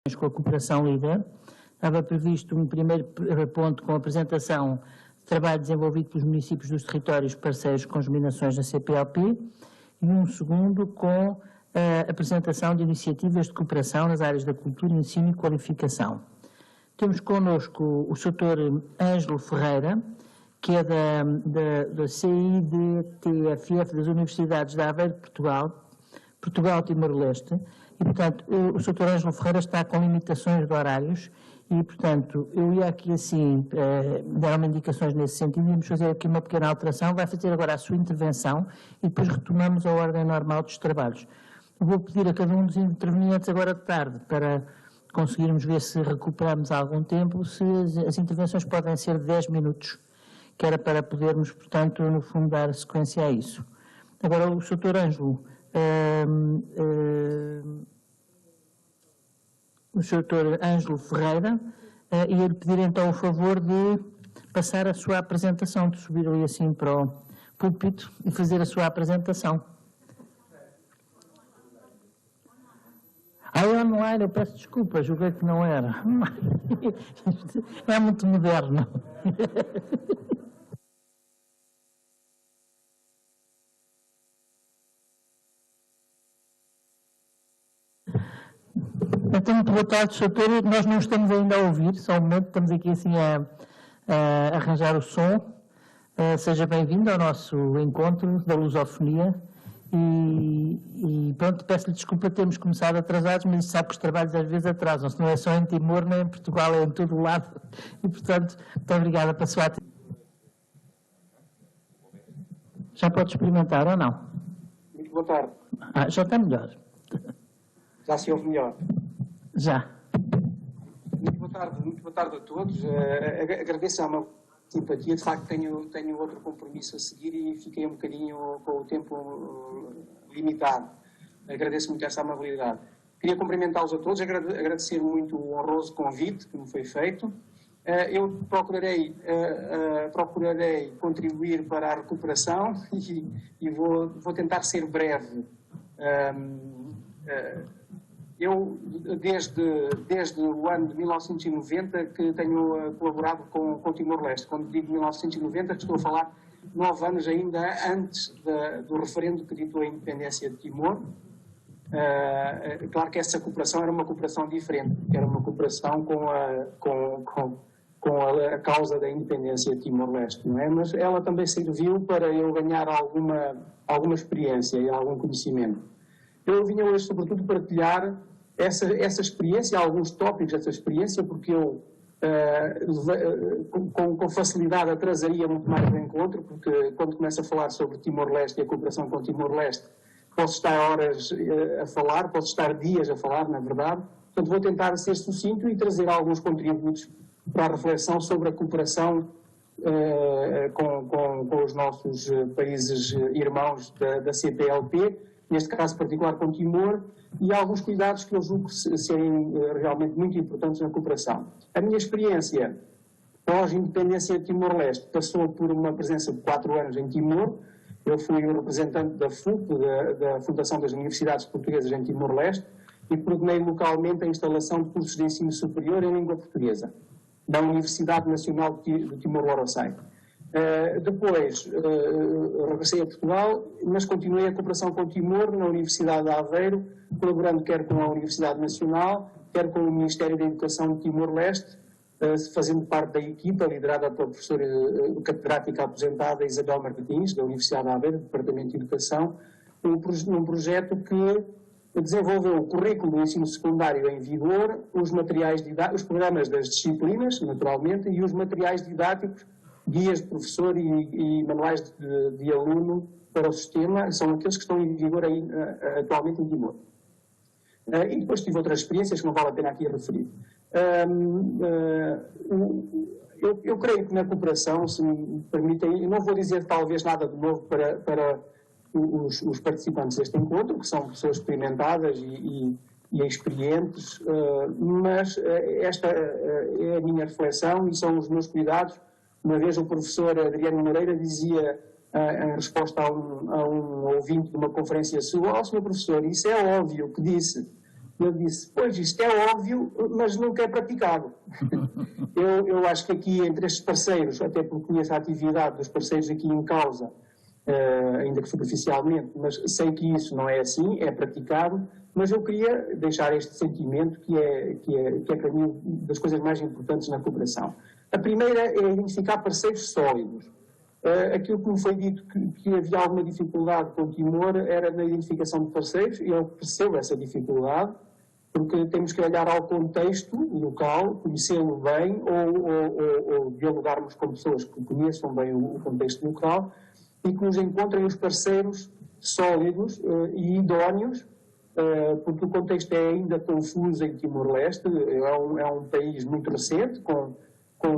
com a cooperação líder. Estava previsto um primeiro ponto com a apresentação de trabalho desenvolvido pelos municípios dos territórios parceiros com as nominações da CPLP e um segundo com a apresentação de iniciativas de cooperação nas áreas da cultura, ensino e qualificação. Temos connosco o Sr. Ângelo Ferreira, que é da CIDTFF das Universidades de Aveiro de Portugal Timor-Leste, e, portanto, o Sr. Ângelo Ferreira está com limitações de horários e, portanto, eu ia aqui assim, dar-me indicações nesse sentido, íamos fazer aqui uma pequena alteração, vai fazer agora a sua intervenção e depois retomamos a ordem normal dos trabalhos. Vou pedir a cada um dos intervenientes agora de tarde para conseguirmos ver se recuperamos algum tempo, se as intervenções podem ser de 10 minutos, que era para podermos, portanto, no fundo, dar sequência a isso. Agora, o Sr. Ângelo, o Sr. Ângelo Ferreira, ia-lhe pedir então o favor de passar a sua apresentação, de subir ali assim para o púlpito e fazer a sua apresentação. Online, eu peço desculpa, julguei que não era. É muito moderno. Então, muito boa tarde, Sr. Nós não estamos ainda a ouvir, só um momento, estamos aqui assim a arranjar o som. Seja bem-vindo ao nosso encontro da lusofonia e pronto, peço-lhe desculpa termos começado atrasados, mas sabe que os trabalhos às vezes atrasam-se, não é só em Timor, nem em Portugal, é em todo o lado. E, portanto, muito obrigada pela sua atenção. Já pode experimentar ou não? Muito boa tarde. Já está melhor. Já se ouve melhor? Já. Muito boa tarde a todos. Agradeço a uma simpatia. De facto, tenho outro compromisso a seguir e fiquei um bocadinho com o tempo limitado. Agradeço muito essa amabilidade. Queria cumprimentá-los a todos, agradecer muito o honroso convite que me foi feito. Eu procurarei contribuir para a recuperação e vou tentar ser breve. Eu, desde o ano de 1990, que tenho colaborado com Timor-Leste. Quando digo 1990, estou a falar 9 anos ainda antes do referendo que ditou a independência de Timor. Claro que essa cooperação era uma cooperação diferente, era uma cooperação com a causa da independência de Timor-Leste, não é? Mas ela também serviu para eu ganhar alguma experiência e algum conhecimento. Eu vinha hoje, sobretudo, partilhar essa experiência, alguns tópicos dessa experiência, porque eu, com facilidade, atrasaria muito mais o encontro, porque quando começo a falar sobre Timor-Leste e a cooperação com Timor-Leste, posso estar horas a falar, posso estar dias a falar, na verdade. Portanto, vou tentar ser sucinto e trazer alguns contributos para a reflexão sobre a cooperação com os nossos países irmãos da CPLP, neste caso particular com Timor, e alguns cuidados que eu julgo serem realmente muito importantes na cooperação. A minha experiência pós-independência de Timor-Leste passou por uma presença de 4 anos em Timor. Eu fui o representante da FUP, da Fundação das Universidades Portuguesas em Timor-Leste, e coordenei localmente a instalação de cursos de ensino superior em língua portuguesa, na Universidade Nacional de Timor-Leste. Depois regressei a Portugal, mas continuei a cooperação com Timor na Universidade de Aveiro, colaborando quer com a Universidade Nacional, quer com o Ministério da Educação de Timor-Leste, fazendo parte da equipa liderada pela professora catedrática aposentada Isabel Martins, da Universidade de Aveiro, do Departamento de Educação, num projeto que desenvolveu o currículo do ensino secundário em vigor, os programas das disciplinas, naturalmente, e os materiais didáticos, guias de professor e manuais de aluno para o sistema, são aqueles que estão em vigor atualmente em Timor. E depois tive outras experiências que não vale a pena aqui referir. Eu creio que na cooperação, se me permitem, eu não vou dizer talvez nada de novo para os participantes deste encontro, que são pessoas experimentadas e experientes, mas esta é a minha reflexão e são os meus cuidados. Uma vez o professor Adriano Moreira dizia, em resposta a um ouvinte de uma conferência sua: "Ó, senhor professor, isso é óbvio que disse Ele disse, pois isto é óbvio, mas nunca é praticado. Eu acho que aqui entre estes parceiros, até porque conheço a atividade dos parceiros aqui em causa, ainda que superficialmente, mas sei que isso não é assim, é praticado, mas eu queria deixar este sentimento que é para mim das coisas mais importantes na cooperação. A primeira é identificar parceiros sólidos. Aquilo que me foi dito que havia alguma dificuldade com o Timor era na identificação de parceiros, e eu percebo essa dificuldade, porque temos que olhar ao contexto local, conhecê-lo bem, ou dialogarmos com pessoas que conheçam bem o contexto local e que nos encontrem os parceiros sólidos e idóneos, porque o contexto é ainda confuso em Timor-Leste, é um país muito recente, com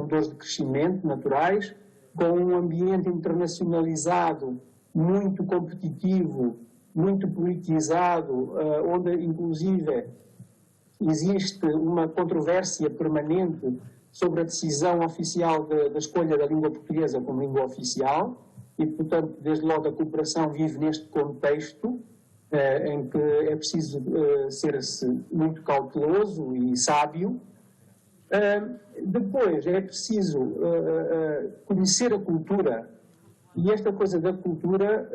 dores de crescimento naturais, com um ambiente internacionalizado muito competitivo, muito politizado, onde inclusive existe uma controvérsia permanente sobre a decisão oficial da escolha da língua portuguesa como língua oficial e, portanto, desde logo a cooperação vive neste contexto em que é preciso ser-se muito cauteloso e sábio. Depois é preciso conhecer a cultura, e esta coisa da cultura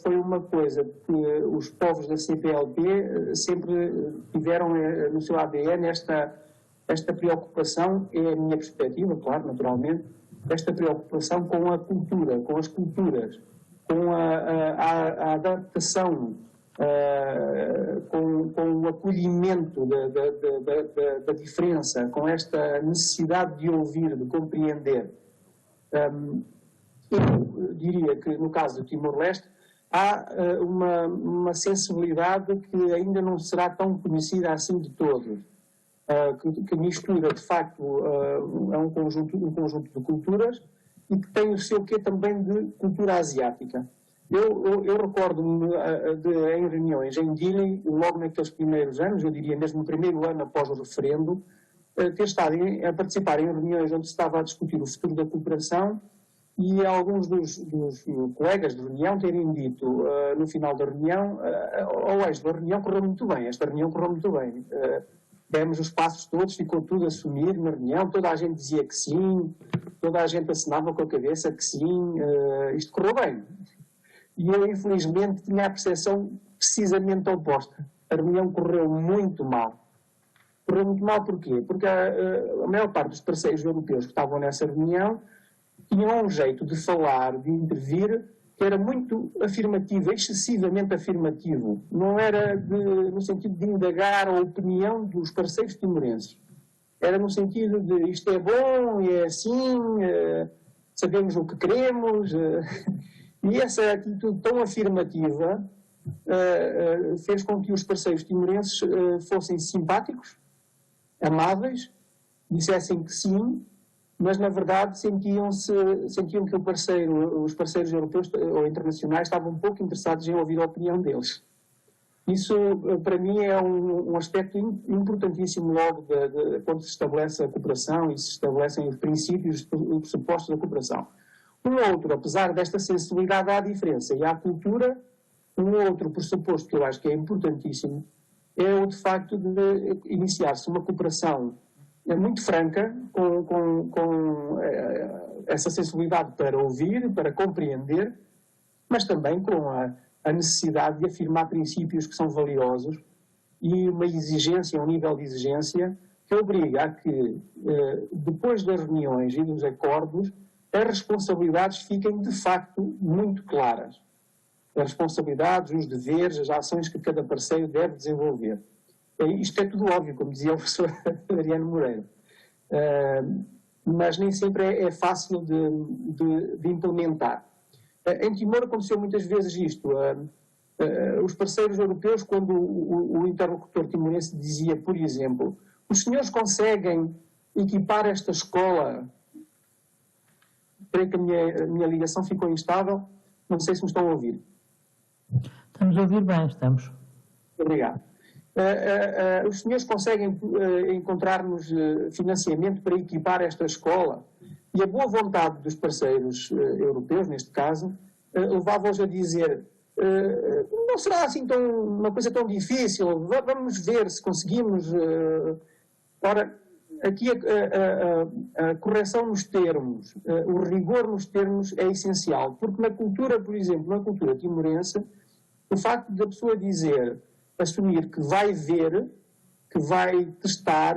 foi uma coisa que os povos da CPLP sempre tiveram no seu ADN, esta preocupação, é a minha perspectiva, claro, naturalmente, esta preocupação com a cultura, com as culturas, com a adaptação, com o acolhimento da diferença, com esta necessidade de ouvir, de compreender. Eu diria que no caso do Timor-Leste há uma sensibilidade que ainda não será tão conhecida assim de todos, que mistura de facto um conjunto de culturas e que tem o seu quê também de cultura asiática. Eu recordo-me em reuniões em Dili, logo naqueles primeiros anos, eu diria mesmo no primeiro ano após o referendo, ter estado a participar em reuniões onde se estava a discutir o futuro da cooperação e alguns dos colegas de reunião terem dito no final da reunião, esta reunião correu muito bem, demos os passos todos, ficou tudo assumido na reunião, toda a gente dizia que sim, toda a gente assinava com a cabeça que sim, isto correu bem. E eu, infelizmente, tinha a percepção precisamente oposta. A reunião correu muito mal. Correu muito mal porquê? Porque a maior parte dos parceiros europeus que estavam nessa reunião tinham um jeito de falar, de intervir, que era muito afirmativo, excessivamente afirmativo. Não era no sentido de indagar a opinião dos parceiros timorenses. Era no sentido de isto é bom, é assim, sabemos o que queremos. E essa atitude tão afirmativa fez com que os parceiros timorenses fossem simpáticos, amáveis, dissessem que sim, mas na verdade sentiam que os parceiros europeus ou internacionais estavam um pouco interessados em ouvir a opinião deles. Isso, para mim, é um aspecto importantíssimo logo quando se estabelece a cooperação e se estabelecem os princípios, os pressupostos da cooperação. Um outro, apesar desta sensibilidade à diferença e à cultura, um outro pressuposto que eu acho que é importantíssimo é o de facto de iniciar-se uma cooperação muito franca, com essa sensibilidade para ouvir, para compreender, mas também com a necessidade de afirmar princípios que são valiosos e uma exigência, um nível de exigência que obriga a que, depois das reuniões e dos acordos, as responsabilidades fiquem de facto muito claras. As responsabilidades, os deveres, as ações que cada parceiro deve desenvolver. Isto é tudo óbvio, como dizia o professor Adriano Moreira. Mas nem sempre é fácil de implementar. Em Timor aconteceu muitas vezes isto. Os parceiros europeus, quando o interlocutor timorense dizia, por exemplo, os senhores conseguem equipar esta escola? Creio que a minha ligação ficou instável. Não sei se me estão a ouvir. Estamos a ouvir bem, estamos. Obrigado. Os senhores conseguem encontrar-nos financiamento para equipar esta escola? E a boa vontade dos parceiros europeus, neste caso, levava-os a dizer não será assim uma coisa tão difícil, vamos ver se conseguimos. Ora, aqui a correção nos termos, o rigor nos termos é essencial, porque na cultura, por exemplo, na cultura timorense, o facto da pessoa assumir que vai ver, que vai testar,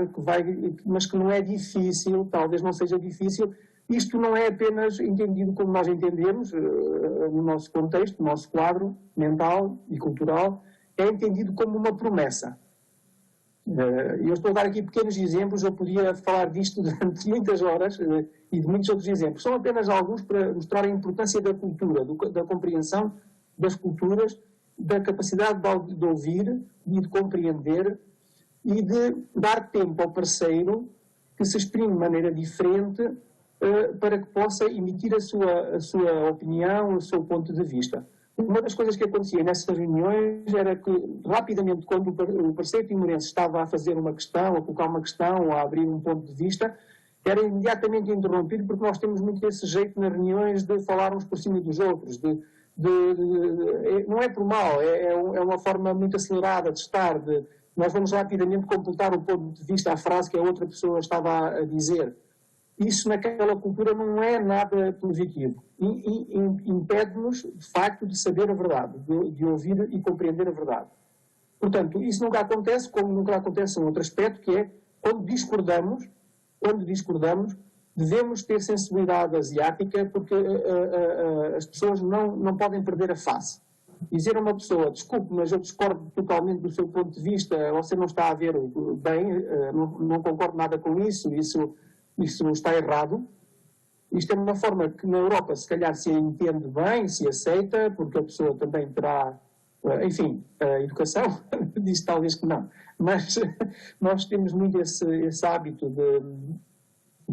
mas que não é difícil, talvez não seja difícil, isto não é apenas entendido como nós entendemos, no nosso contexto, no nosso quadro mental e cultural, é entendido como uma promessa. Eu estou a dar aqui pequenos exemplos, eu podia falar disto durante muitas horas e de muitos outros exemplos. São apenas alguns para mostrar a importância da cultura, da compreensão das culturas, da capacidade de ouvir e de compreender e de dar tempo ao parceiro que se exprime de maneira diferente para que possa emitir a sua opinião, o seu ponto de vista. Uma das coisas que acontecia nessas reuniões era que, rapidamente, quando o parceiro timorense estava a fazer uma questão, a colocar uma questão, ou a abrir um ponto de vista, era imediatamente interrompido, porque nós temos muito esse jeito nas reuniões de falarmos por cima dos outros. Não é por mal, é uma forma muito acelerada de estar. Nós vamos rapidamente completar o ponto de vista, a frase que a outra pessoa estava a dizer. Isso naquela cultura não é nada positivo. Impede-nos, de facto, de saber a verdade, de ouvir e compreender a verdade. Portanto, isso nunca acontece, como nunca acontece um outro aspecto, que é, quando discordamos, devemos ter sensibilidade asiática, porque as pessoas não podem perder a face. Dizer a uma pessoa, desculpe, mas eu discordo totalmente do seu ponto de vista, você não está a ver bem, não concordo nada com isso está errado. Isto é uma forma que na Europa se calhar se entende bem, se aceita, porque a pessoa também terá, enfim, a educação, diz talvez que não. Mas nós temos muito esse hábito de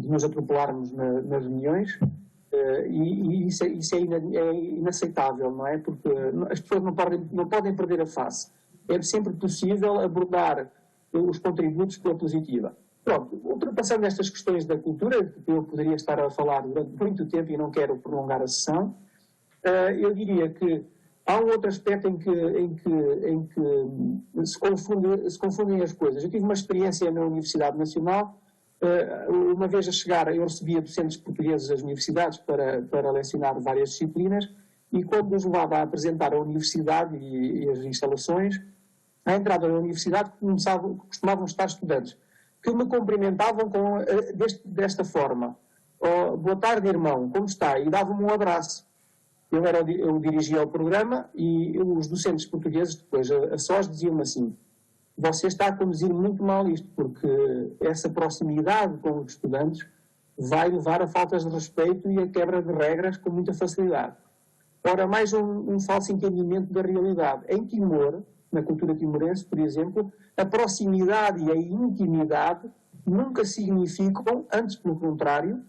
nos atropelarmos nas reuniões e isso é inaceitável, não é? Porque as pessoas não podem perder a face. É sempre possível abordar os contributos pela positiva. Pronto, ultrapassando estas questões da cultura, que eu poderia estar a falar durante muito tempo e não quero prolongar a sessão, eu diria que há um outro aspecto em que se confundem as coisas. Eu tive uma experiência na Universidade Nacional, uma vez a chegar, eu recebia docentes portugueses das universidades para lecionar várias disciplinas, e quando os levava a apresentar a universidade e as instalações, à entrada da universidade costumavam estar estudantes que me cumprimentavam desta forma. Oh, boa tarde, irmão, como está? E davam-me um abraço. Eu dirigia o programa e os docentes portugueses, depois, a sós, diziam-me assim: você está a conduzir muito mal isto, porque essa proximidade com os estudantes vai levar a faltas de respeito e a quebra de regras com muita facilidade. Ora, mais um falso entendimento da realidade. Em Timor, na cultura timorense, por exemplo, a proximidade e a intimidade nunca significam, antes pelo contrário,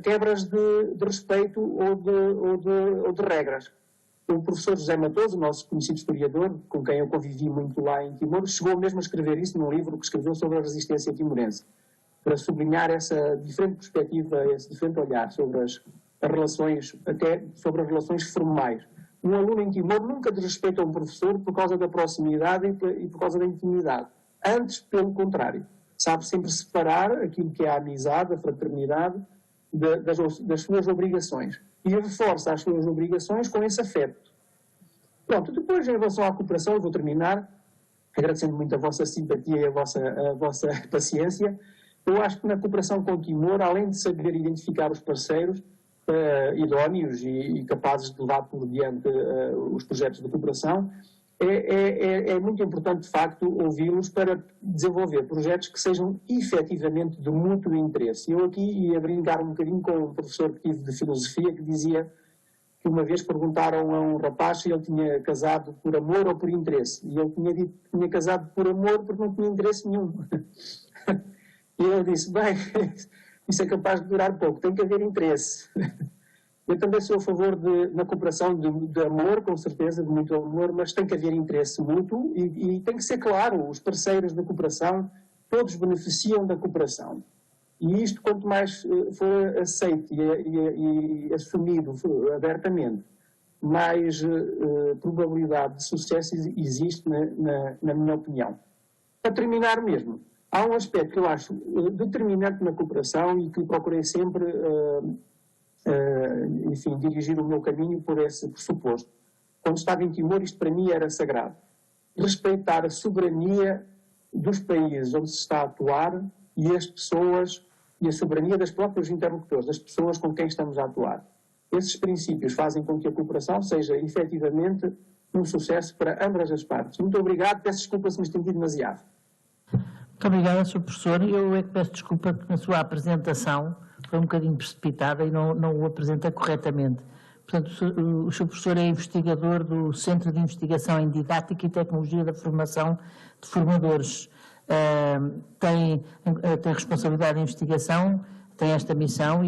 quebras de respeito ou de regras. O professor José Matoso, o nosso conhecido historiador, com quem eu convivi muito lá em Timor, chegou mesmo a escrever isso num livro que escreveu sobre a resistência timorense, para sublinhar essa diferente perspectiva, esse diferente olhar sobre as relações, até sobre as relações formais. Um aluno em Timor nunca desrespeita um professor por causa da proximidade e por causa da intimidade. Antes, pelo contrário. Sabe sempre separar aquilo que é a amizade, a fraternidade, das suas obrigações. E reforça as suas obrigações com esse afeto. Pronto, depois, em relação à cooperação, eu vou terminar, agradecendo muito a vossa simpatia e a vossa paciência. Eu acho que na cooperação com Timor, além de saber identificar os parceiros, idóneos e capazes de levar por diante os projetos de cooperação, é muito importante, de facto, ouvi-los para desenvolver projetos que sejam efetivamente de mútuo interesse. Eu aqui ia brincar um bocadinho com um professor que tive de filosofia que dizia que uma vez perguntaram a um rapaz se ele tinha casado por amor ou por interesse. E ele tinha dito que tinha casado por amor porque não tinha interesse nenhum. E ele disse, bem, isso é capaz de durar pouco, tem que haver interesse. Eu também sou a favor na cooperação de amor, com certeza, de muito amor, mas tem que haver interesse mútuo e tem que ser claro, os parceiros da cooperação, todos beneficiam da cooperação. E isto, quanto mais for aceito e assumido abertamente, mais probabilidade de sucesso existe, na minha opinião. Para terminar mesmo, há um aspecto que eu acho determinante na cooperação e que procurei sempre, enfim, dirigir o meu caminho por esse pressuposto. Quando estava em Timor, isto para mim era sagrado. Respeitar a soberania dos países onde se está a atuar e as pessoas, e a soberania das próprios interlocutores, das pessoas com quem estamos a atuar. Esses princípios fazem com que a cooperação seja efetivamente um sucesso para ambas as partes. Muito obrigado, peço desculpa se me estendi demasiado. Muito obrigada, Sr. Professor. Eu é que peço desculpa que na sua apresentação foi um bocadinho precipitada e não o apresenta corretamente. Portanto, o Sr. Professor é investigador do Centro de Investigação em Didática e Tecnologia da Formação de Formadores. Tem responsabilidade de investigação, tem esta missão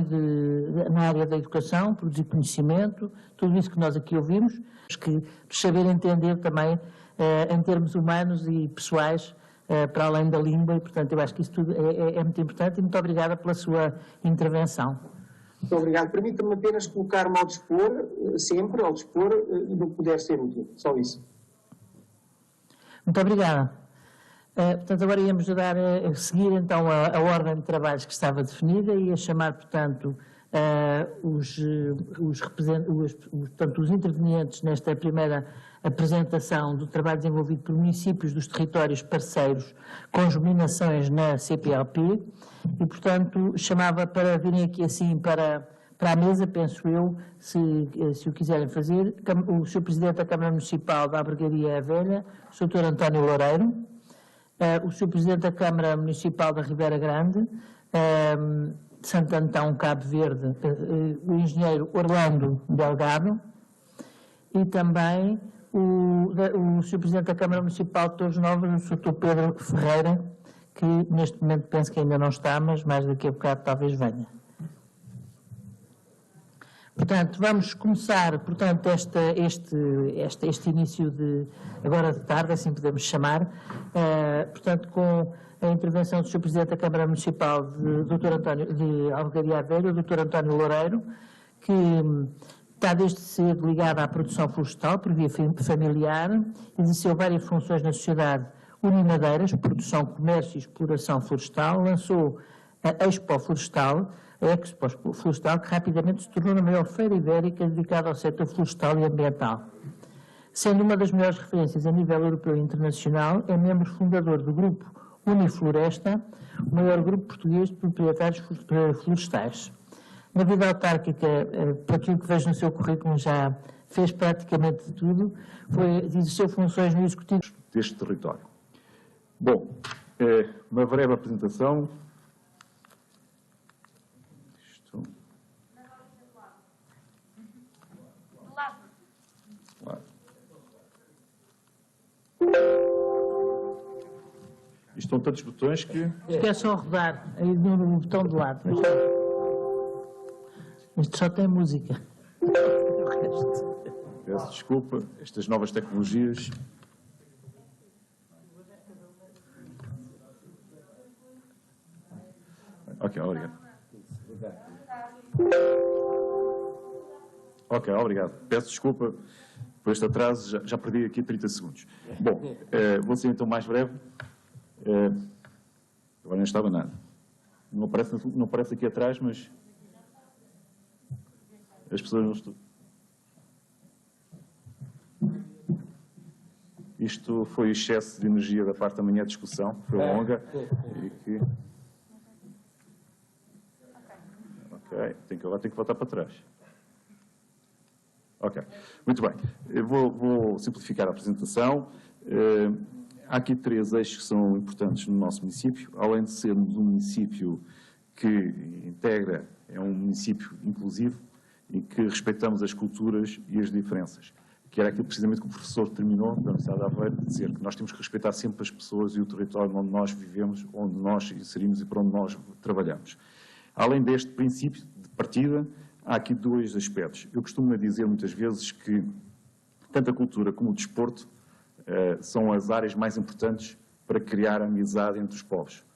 na área da educação, produzir conhecimento, tudo isso que nós aqui ouvimos, que saber entender também em termos humanos e pessoais, para além da língua, e portanto eu acho que isso tudo é muito importante e muito obrigada pela sua intervenção. Muito obrigado. Permita-me apenas colocar-me ao dispor, sempre ao dispor, do que puder ser útil. Só isso. Muito obrigada. Portanto, agora íamos seguir então a ordem de trabalhos que estava definida e a chamar, portanto, os intervenientes nesta primeira apresentação do trabalho desenvolvido por municípios dos territórios parceiros com juminações na CPLP e, portanto, chamava para virem aqui assim para a mesa, penso eu, se o quiserem fazer, o Sr. Presidente da Câmara Municipal da Albergaria Velha, o Sr. António Loureiro, o Sr. Presidente da Câmara Municipal da Ribeira Grande, Santo Antão, Cabo Verde, o Engenheiro Orlando Delgado e também o Sr. Presidente da Câmara Municipal de Torres Novas, o Sr. Pedro Ferreira, que neste momento penso que ainda não está, mas mais daqui a bocado talvez venha. Portanto, vamos começar, portanto, este início agora de tarde, assim podemos chamar, portanto, com a intervenção do Sr. Presidente da Câmara Municipal de Albergaria Velha, o Dr. António Loureiro, que está desde cedo ligado à produção florestal por via familiar, exerceu várias funções na sociedade Unimadeiras, produção, comércio e exploração florestal, lançou a Expo Florestal, que rapidamente se tornou a maior feira ibérica dedicada ao setor florestal e ambiental. Sendo uma das melhores referências a nível europeu e internacional, é membro fundador do grupo Unifloresta, o maior grupo português de proprietários florestais. Na vida autárquica, por aquilo que vejo no seu currículo, já fez praticamente de tudo, exerceu funções no executivo deste território. Bom, uma breve apresentação. Isto estão tantos botões que... Isto é só rodar, aí no botão do lado. Isto só tem música. Peço desculpa, estas novas tecnologias... Ok, obrigado. Ok, obrigado. Peço desculpa por este atraso, já perdi aqui 30 segundos. Bom, vou ser então mais breve. Agora não estava nada. Não aparece aqui atrás, mas as pessoas não estão... Isto foi excesso de energia da parte da manhã de discussão, foi longa. E que... Ok, agora tenho que voltar para trás. Ok, muito bem. Eu vou simplificar a apresentação. Há aqui 3 eixos que são importantes no nosso município. Além de sermos um município que integra, é um município inclusivo e que respeitamos as culturas e as diferenças. Que era aquilo precisamente que o professor terminou da Universidade de Aveiro, de dizer que nós temos que respeitar sempre as pessoas e o território onde nós vivemos, onde nós inserimos e para onde nós trabalhamos. Além deste princípio de partida, há aqui 2 aspectos. Eu costumo dizer muitas vezes que tanto a cultura como o desporto são as áreas mais importantes para criar amizade entre os povos.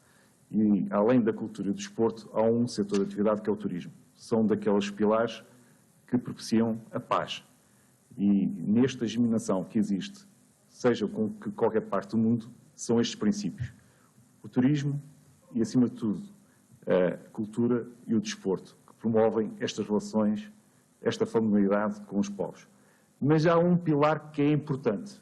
E, além da cultura e do desporto, há um setor de atividade que é o turismo. São daqueles pilares que propiciam a paz. E nesta germinação que existe, seja com que qualquer parte do mundo, são estes princípios. O turismo e, acima de tudo, a cultura e o desporto, que promovem estas relações, esta familiaridade com os povos. Mas há um pilar que é importante,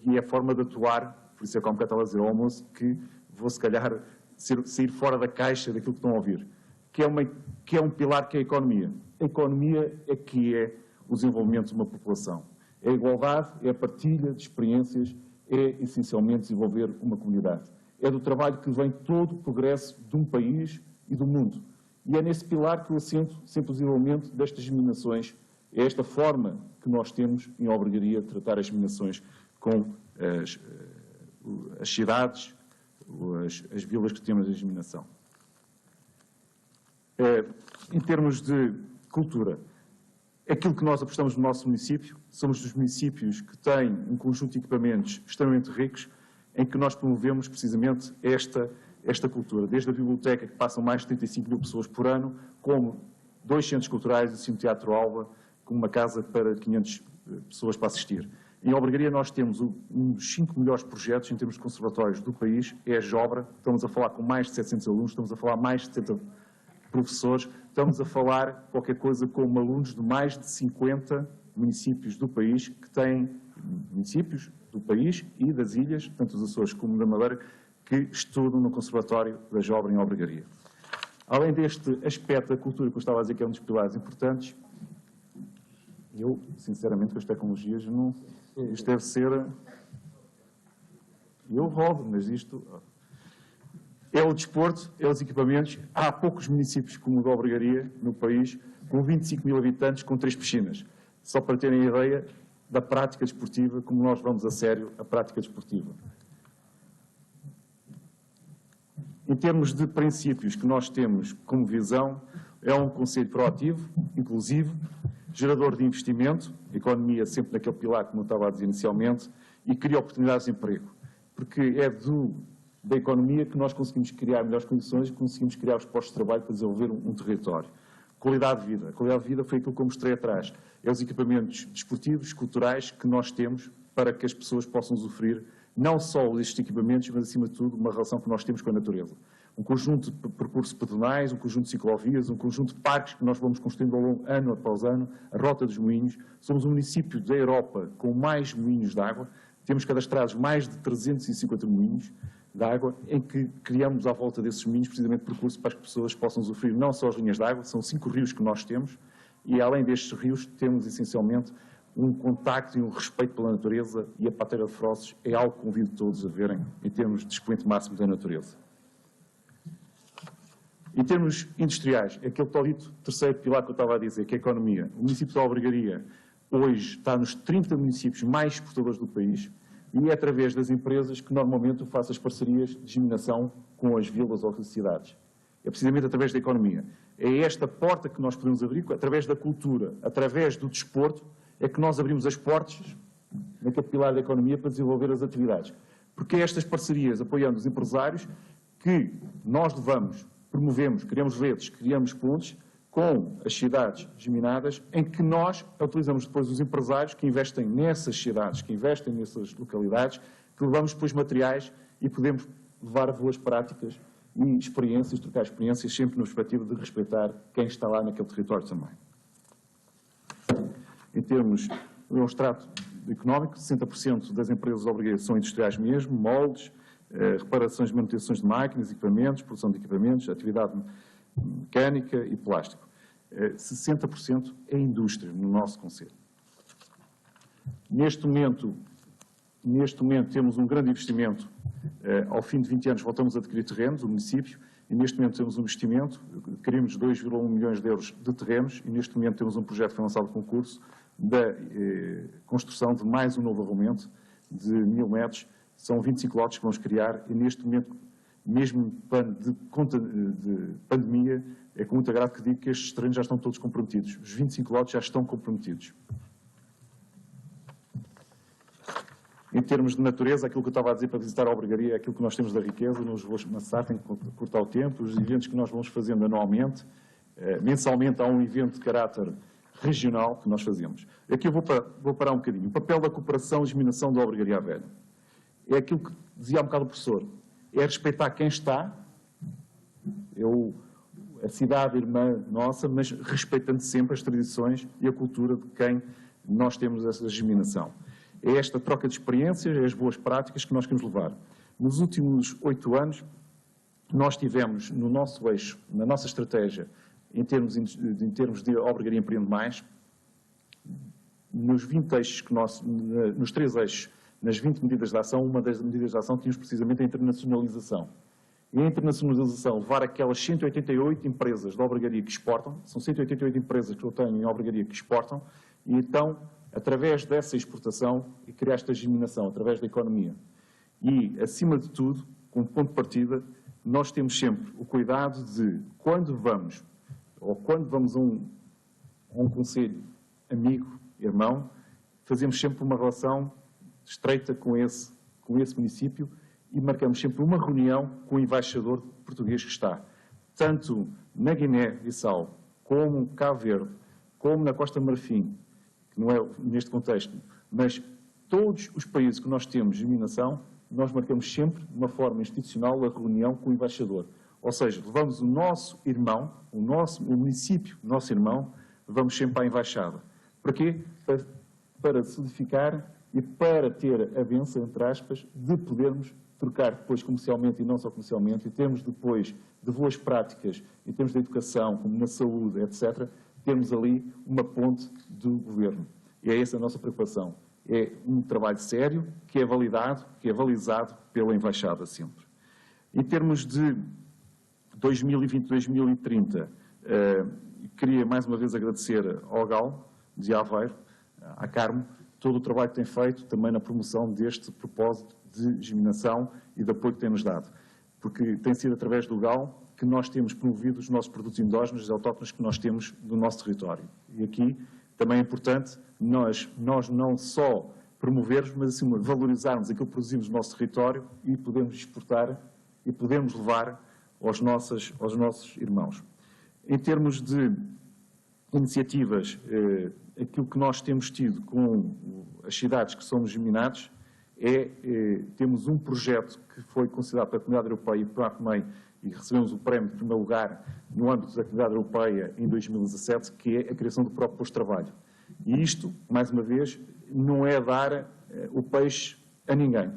e é a forma de atuar, por isso é que há um bocado estava a dizer ao almoço, que vou, se calhar, sair fora da caixa daquilo que estão a ouvir, que é um pilar que é a economia. A economia é que é o desenvolvimento de uma população. É a igualdade, é a partilha de experiências, é essencialmente desenvolver uma comunidade. É do trabalho que vem todo o progresso de um país e do mundo. E é nesse pilar que eu assento sempre o desenvolvimento destas germinações. É esta forma que nós temos em Albergaria de tratar as germinações com as cidades, as vilas que temos de germinação. Em termos de cultura, aquilo que nós apostamos no nosso município, somos dos municípios que têm um conjunto de equipamentos extremamente ricos, em que nós promovemos precisamente esta cultura, desde a biblioteca, que passam mais de 35 mil pessoas por ano, como 2 centros culturais, o Cine Teatro Alba, com uma casa para 500 pessoas para assistir. Em Albergaria nós temos um dos 5 melhores projetos em termos de conservatórios do país, é a Jobra, estamos a falar com mais de 700 alunos, estamos a falar mais de 70 professores, estamos a falar qualquer coisa com alunos de mais de 50 municípios do país, que têm municípios do país e das ilhas, tanto dos Açores como da Madeira, que estudam no Conservatório da Jobra em Albergaria. Além deste aspecto da cultura que eu estava a dizer que é um dos pilares importantes, eu, sinceramente, com as tecnologias, não, isto deve ser... Eu rodo, mas isto... É o desporto, é os equipamentos. Há poucos municípios como o de Albergaria, no país, com 25 mil habitantes, com 3 piscinas. Só para terem a ideia da prática desportiva, como nós vamos a sério a prática desportiva. Em termos de princípios que nós temos como visão, é um conselho proativo, inclusivo, gerador de investimento, economia sempre naquele pilar, como eu estava a dizer inicialmente, e cria oportunidades de emprego. Porque é da economia que nós conseguimos criar melhores condições e conseguimos criar os postos de trabalho para desenvolver um território. Qualidade de vida. A qualidade de vida foi aquilo que eu mostrei atrás. É os equipamentos desportivos, culturais que nós temos para que as pessoas possam usufruir não só destes equipamentos, mas, acima de tudo, uma relação que nós temos com a natureza. Um conjunto de percursos pedonais, um conjunto de ciclovias, um conjunto de parques que nós vamos construindo ao longo, ano após ano, a Rota dos Moinhos. Somos o município da Europa com mais moinhos de água. Temos cadastrados mais de 350 moinhos de água, em que criamos à volta desses moinhos precisamente percursos para que as pessoas possam usufruir não só as linhas de água, são 5 rios que nós temos, e além destes rios temos essencialmente um contacto e um respeito pela natureza, e a Pateira de Frosses é algo que convido todos a verem em termos de expoente máximo da natureza. Em termos industriais, aquele tal dito terceiro pilar que eu estava a dizer, que é a economia. O município de Albergaria hoje está nos 30 municípios mais exportadores do país, e é através das empresas que normalmente eu faço as parcerias de germinação com as vilas ou as cidades. É precisamente através da economia. É esta porta que nós podemos abrir, através da cultura, através do desporto, é que nós abrimos as portas naquele pilar da economia para desenvolver as atividades. Porque é estas parcerias, apoiando os empresários, que nós levamos, promovemos, criamos redes, criamos pontes com as cidades germinadas, em que nós utilizamos depois os empresários que investem nessas cidades, que investem nessas localidades, que levamos depois materiais e podemos levar boas práticas e experiências, trocar experiências, sempre na perspectiva de respeitar quem está lá naquele território também. Em termos de um extrato económico, 60% das empresas obrigadas são industriais mesmo, moldes, reparações e manutenções de máquinas, equipamentos, produção de equipamentos, atividade mecânica e plástico. 60% é indústria no nosso concelho. Neste momento temos um grande investimento. Ao fim de 20 anos voltamos a adquirir terrenos, o município, e neste momento temos um investimento, adquirimos 2,1 milhões de euros de terrenos, e neste momento temos um projeto que foi lançado de concurso da construção de mais um novo arruamento de 1000 metros. São 25 lotes que vamos criar, e neste momento, mesmo de pandemia, é com muito agrado que digo que estes terrenos já estão todos comprometidos. Os 25 lotes já estão comprometidos. Em termos de natureza, aquilo que eu estava a dizer para visitar a Albergaria é aquilo que nós temos da riqueza, não os vou amassar, tenho que cortar o tempo, os eventos que nós vamos fazendo anualmente. Mensalmente há um evento de caráter regional que nós fazemos. Aqui eu vou parar um bocadinho. O papel da cooperação e disseminação da Albergaria Velha. É aquilo que dizia há um bocado o professor. É respeitar quem está, a cidade irmã nossa, mas respeitando sempre as tradições e a cultura de quem nós temos essa disseminação. É esta troca de experiências, é as boas práticas que nós queremos levar. Nos últimos 8 anos, nós tivemos no nosso eixo, na nossa estratégia, em termos de Albergaria Empreende Mais, nos 20 eixos nos 3 eixos, nas 20 medidas de ação, uma das medidas de ação tínhamos precisamente a internacionalização. E a internacionalização, levar aquelas 188 empresas de albergaria que exportam, são 188 empresas que eu tenho em albergaria que exportam, e então, através dessa exportação, e criar esta disseminação, através da economia. E, acima de tudo, como ponto de partida, nós temos sempre o cuidado de, quando vamos a um conselho amigo, irmão, fazemos sempre uma relação estreita com esse município e marcamos sempre uma reunião com o embaixador português que está, tanto na Guiné-Bissau, como Cabo Verde, como na Costa Marfim, que não é neste contexto, mas todos os países que nós temos disseminação, nós marcamos sempre, de uma forma institucional, a reunião com o embaixador. Ou seja, levamos o nosso irmão, o município, o nosso irmão, levamos sempre à embaixada. Para quê? Para solidificar e para ter a benção, entre aspas, de podermos trocar depois comercialmente e não só comercialmente, em termos depois de boas práticas, em termos de educação, como na saúde, etc., termos ali uma ponte do governo. E é essa a nossa preocupação. É um trabalho sério, que é validado, que é balizado pela embaixada sempre. Em termos de 2020-2030, queria mais uma vez agradecer ao GAL de Aveiro, à Carmo, todo o trabalho que tem feito também na promoção deste propósito de disseminação e de apoio que tem-nos dado. Porque tem sido através do GAL que nós temos promovido os nossos produtos endógenos e autóctonos que nós temos no nosso território. E aqui também é importante nós não só promovermos, mas assim valorizarmos aquilo que produzimos no nosso território e podemos exportar e podemos levar aos nossos irmãos. Em termos de iniciativas, aquilo que nós temos tido com as cidades que somos disseminados temos um projeto que foi considerado pela Comunidade Europeia e pela ACMEI e recebemos o prémio de primeiro lugar no âmbito da Comunidade Europeia em 2017, que é a criação do próprio posto de trabalho. E isto, mais uma vez, não é dar o peixe a ninguém.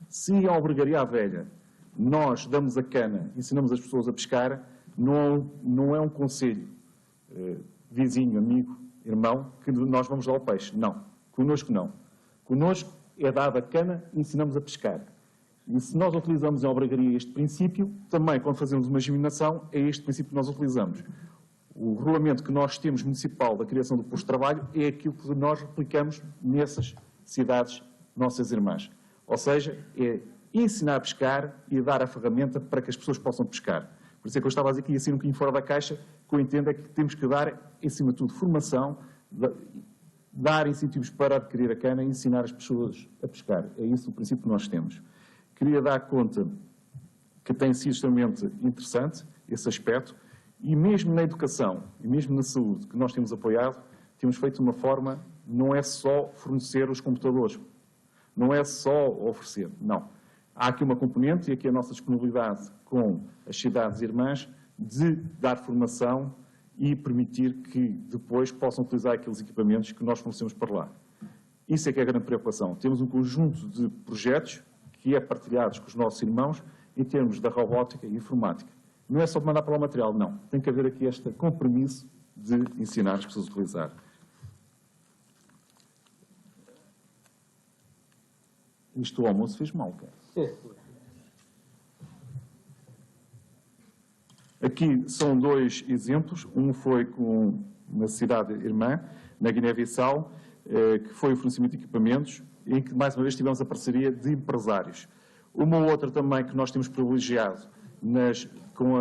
Se em Albergaria Velha nós damos a cana, ensinamos as pessoas a pescar, não é um conselho vizinho, amigo, irmão, que nós vamos dar o peixe. Não. Connosco não. Connosco é dada a cana e ensinamos a pescar. E se nós utilizamos em albergaria este princípio, também quando fazemos uma disseminação, é este princípio que nós utilizamos. O regulamento que nós temos municipal da criação do posto de trabalho é aquilo que nós aplicamos nessas cidades nossas irmãs. Ou seja, é ensinar a pescar e dar a ferramenta para que as pessoas possam pescar. Por isso é que eu estava a dizer que ia ser um bocadinho fora da caixa, que eu entendo é que temos que dar, acima de tudo, formação, dar incentivos para adquirir a cana e ensinar as pessoas a pescar. É isso o princípio que nós temos. Queria dar conta que tem sido extremamente interessante esse aspecto e mesmo na educação e mesmo na saúde que nós temos apoiado, temos feito de uma forma, não é só fornecer os computadores, não é só oferecer, não. Há aqui uma componente, e aqui a nossa disponibilidade com as cidades irmãs, de dar formação e permitir que depois possam utilizar aqueles equipamentos que nós fornecemos para lá. Isso é que é a grande preocupação. Temos um conjunto de projetos que é partilhados com os nossos irmãos em termos da robótica e informática. Não é só mandar para lá o material, não. Tem que haver aqui este compromisso de ensinar as pessoas a utilizar. Isto o almoço fez mal, cara. Aqui são 2 exemplos. Um foi com uma cidade irmã, na Guiné-Bissau, que foi o fornecimento de equipamentos, em que, mais uma vez, tivemos a parceria de empresários. Uma outra também que nós temos privilegiado com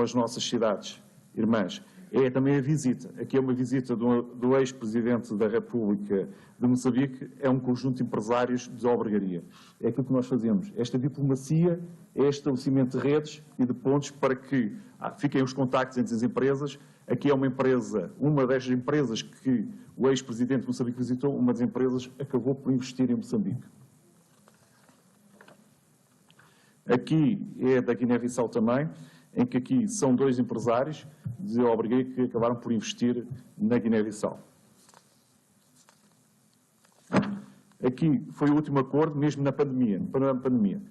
as nossas cidades irmãs é também a visita. Aqui é uma visita do ex-presidente da República de Moçambique, é um conjunto de empresários de albergaria. É aquilo que nós fazemos. Esta diplomacia é este estabelecimento de redes e de pontos para que fiquem os contactos entre as empresas. Aqui é uma empresa, uma das empresas que o ex-presidente de Moçambique visitou, uma das empresas acabou por investir em Moçambique. Aqui é da Guiné-Bissau também, em que aqui são 2 empresários de Albergaria que acabaram por investir na Guiné-Bissau. Aqui foi o último acordo, mesmo na pandemia, no panorama de pandemia.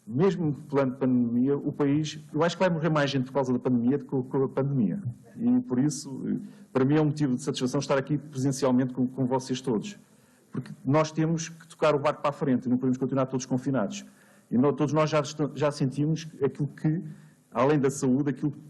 Mesmo no plano de pandemia, o país, eu acho que vai morrer mais gente por causa da pandemia do que com a pandemia. E por isso, para mim é um motivo de satisfação estar aqui presencialmente com vocês todos. Porque nós temos que tocar o barco para a frente e não podemos continuar todos confinados. E todos nós já sentimos aquilo que, além da saúde, aquilo que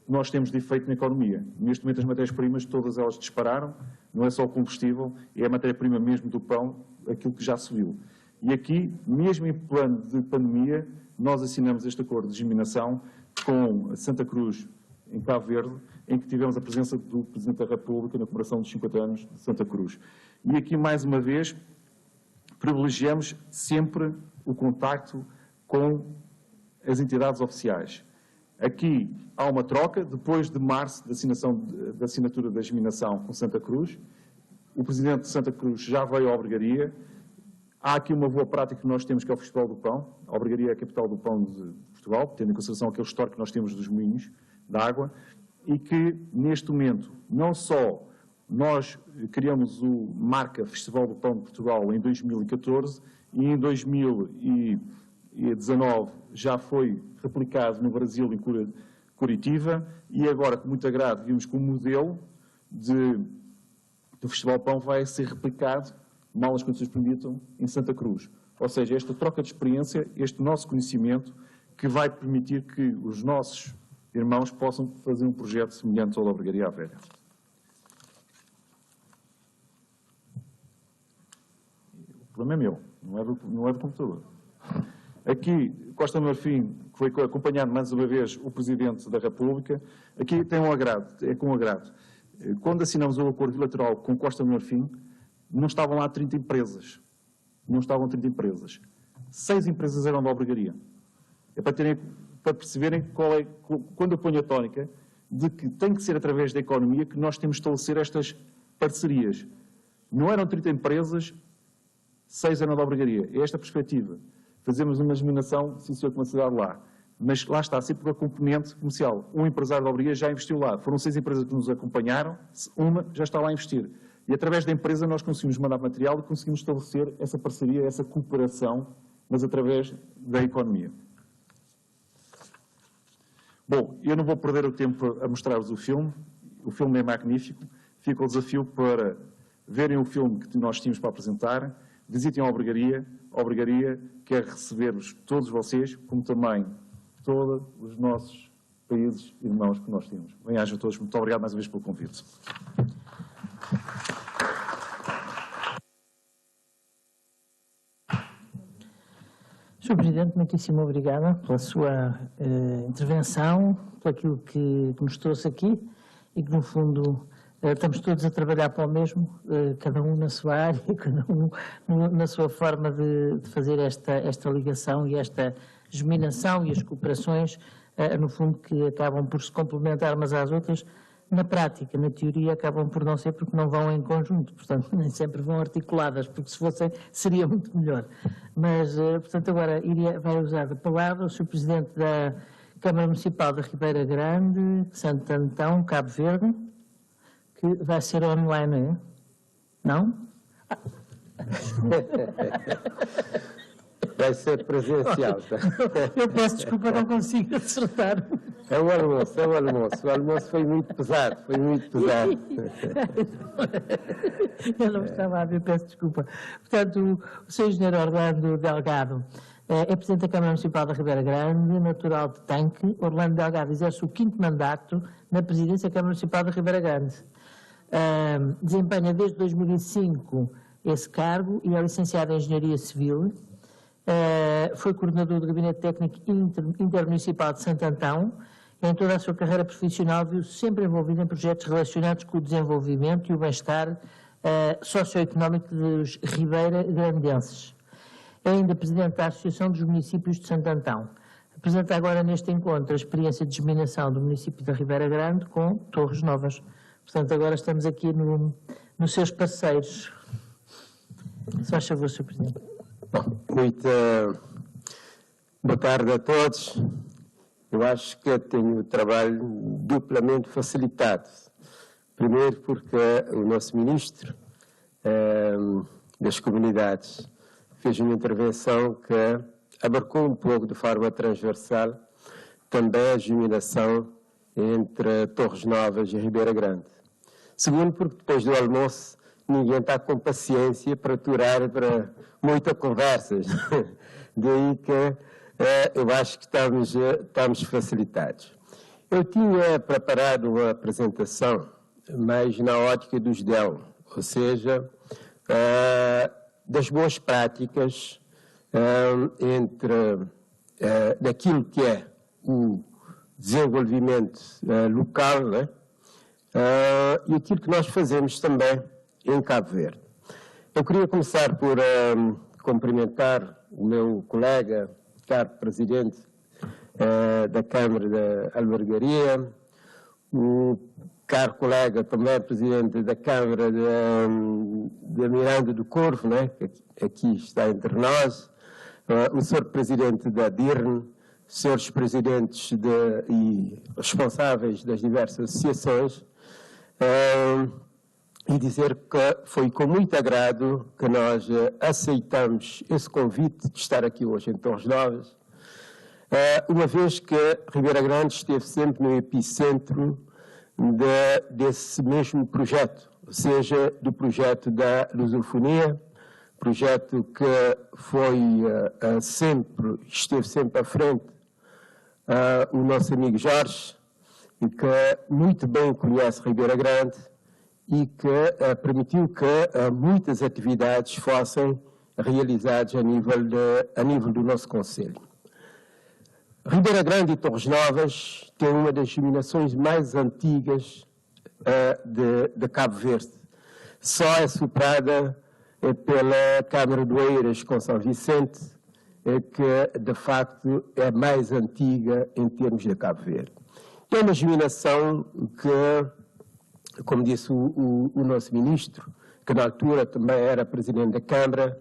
nós temos de efeito na economia. Neste momento as matérias-primas, todas elas dispararam, não é só o combustível, é a matéria-prima mesmo do pão, aquilo que já subiu. E aqui, mesmo em plano de pandemia, nós assinamos este acordo de discriminação com a Santa Cruz, em Cabo Verde, em que tivemos a presença do Presidente da República na comemoração dos 50 anos de Santa Cruz. E aqui, mais uma vez, privilegiamos sempre o contacto com as entidades oficiais. Aqui há uma troca, depois de março da assinatura da discriminação com Santa Cruz. O Presidente de Santa Cruz já veio à Albergaria. Há aqui uma boa prática que nós temos, que é o Festival do Pão. A Albergaria é a capital do pão de Portugal, tendo em consideração aquele histórico que nós temos dos moinhos de água, e que, neste momento, não só nós criamos o marca Festival do Pão de Portugal em 2014, e em 2019 já foi replicado no Brasil, em Curitiba, e agora, com muito agrado, vimos que o modelo do Festival do Pão vai ser replicado, mal as condições permitam, em Santa Cruz. Ou seja, esta troca de experiência, este nosso conhecimento, que vai permitir que os nossos irmãos possam fazer um projeto semelhante ao da Albergaria à Velha. O problema é meu, não é do computador. Aqui, Costa do Marfim, que foi acompanhado mais uma vez o Presidente da República, aqui tem um agrado, é com agrado. Quando assinamos o acordo bilateral com Costa do Marfim, não estavam lá 30 empresas. Não estavam 30 empresas. 6 empresas eram da Albergaria. É para perceberem quando eu ponho a tónica de que tem que ser através da economia que nós temos de estabelecer estas parcerias. Não eram 30 empresas, 6 eram da Albergaria. É esta a perspectiva. Fazemos uma discriminação, sim senhor, com uma cidade lá. Mas lá está, sempre a componente comercial. Um empresário da Albergaria já investiu lá. Foram 6 empresas que nos acompanharam, uma já está lá a investir. E através da empresa nós conseguimos mandar material e conseguimos estabelecer essa parceria, essa cooperação, mas através da economia. Bom, eu não vou perder o tempo a mostrar-vos o filme é magnífico, fica o desafio para verem o filme que nós tínhamos para apresentar, visitem a Albergaria quer receber-vos todos vocês, como também todos os nossos países irmãos que nós temos. Bem-ajam a todos, muito obrigado mais uma vez pelo convite. Sr. Presidente, muitíssimo obrigada pela sua intervenção, por aquilo que nos trouxe aqui e que, no fundo, estamos todos a trabalhar para o mesmo, cada um na sua área, cada um na sua forma de fazer esta ligação e esta germinação e as cooperações, no fundo, que acabam por se complementar umas às outras. Na prática, na teoria, acabam por não ser porque não vão em conjunto, portanto, nem sempre vão articuladas, porque se fossem, seria muito melhor. Mas, portanto, agora vai usar a palavra o Sr. Presidente da Câmara Municipal da Ribeira Grande, Santo Antão, Cabo Verde, que vai ser online, é? Não? Vai ser presencial. Eu peço desculpa, não consigo acertar. É o almoço, é o almoço. O almoço foi muito pesado, foi muito pesado. Eu não estava a ver, peço desculpa. Portanto, o Sr. Engenheiro Orlando Delgado é Presidente da Câmara Municipal da Ribeira Grande, natural de Tanque. Orlando Delgado exerce o 5º mandato na Presidência da Câmara Municipal da Ribeira Grande. Desempenha desde 2005 esse cargo e é licenciado em Engenharia Civil. Foi coordenador do Gabinete Técnico Intermunicipal de Santo Antão. Em toda a sua carreira profissional viu-se sempre envolvido em projetos relacionados com o desenvolvimento e o bem-estar socioeconómico dos ribeira-grandenses. É ainda Presidente da Associação dos Municípios de Santo Antão. apresenta agora neste encontro a experiência de disseminação do município da Ribeira Grande com Torres Novas. Portanto, agora estamos aqui nos seus parceiros. Se faz favor, Sr. Presidente. Muito boa tarde a todos. Eu acho que tenho o trabalho duplamente facilitado. Primeiro porque o nosso Ministro das Comunidades fez uma intervenção que abarcou um pouco de forma transversal também a disseminação entre Torres Novas e Ribeira Grande. Segundo, porque depois do almoço ninguém está com paciência para aturar para muitas conversas. Daí que eu acho que estamos facilitados. Eu tinha preparado uma apresentação, mas na ótica dos DEL, ou seja, das boas práticas entre daquilo que é o desenvolvimento local, né? E aquilo que nós fazemos também em Cabo Verde. Eu queria começar por cumprimentar o meu colega, caro presidente da Câmara da Albergaria, o caro colega também presidente da Câmara de Miranda do Corvo, né, que aqui está entre nós, o senhor presidente da DIRN, senhores presidentes e responsáveis das diversas associações, e dizer que foi com muito agrado que nós aceitamos esse convite de estar aqui hoje em Torres Novas, uma vez que Ribeira Grande esteve sempre no epicentro desse mesmo projeto, ou seja, do projeto da lusofonia, projeto que esteve sempre à frente o nosso amigo Jorge, e que muito bem conhece Ribeira Grande, e que permitiu que muitas atividades fossem realizadas a nível do nosso Conselho. Ribeira Grande e Torres Novas têm uma das disseminações mais antigas de Cabo Verde. Só é superada pela Câmara de Oeiras com São Vicente, que de facto é a mais antiga em termos de Cabo Verde. É uma disseminação que, como disse o nosso Ministro, que na altura também era Presidente da Câmara,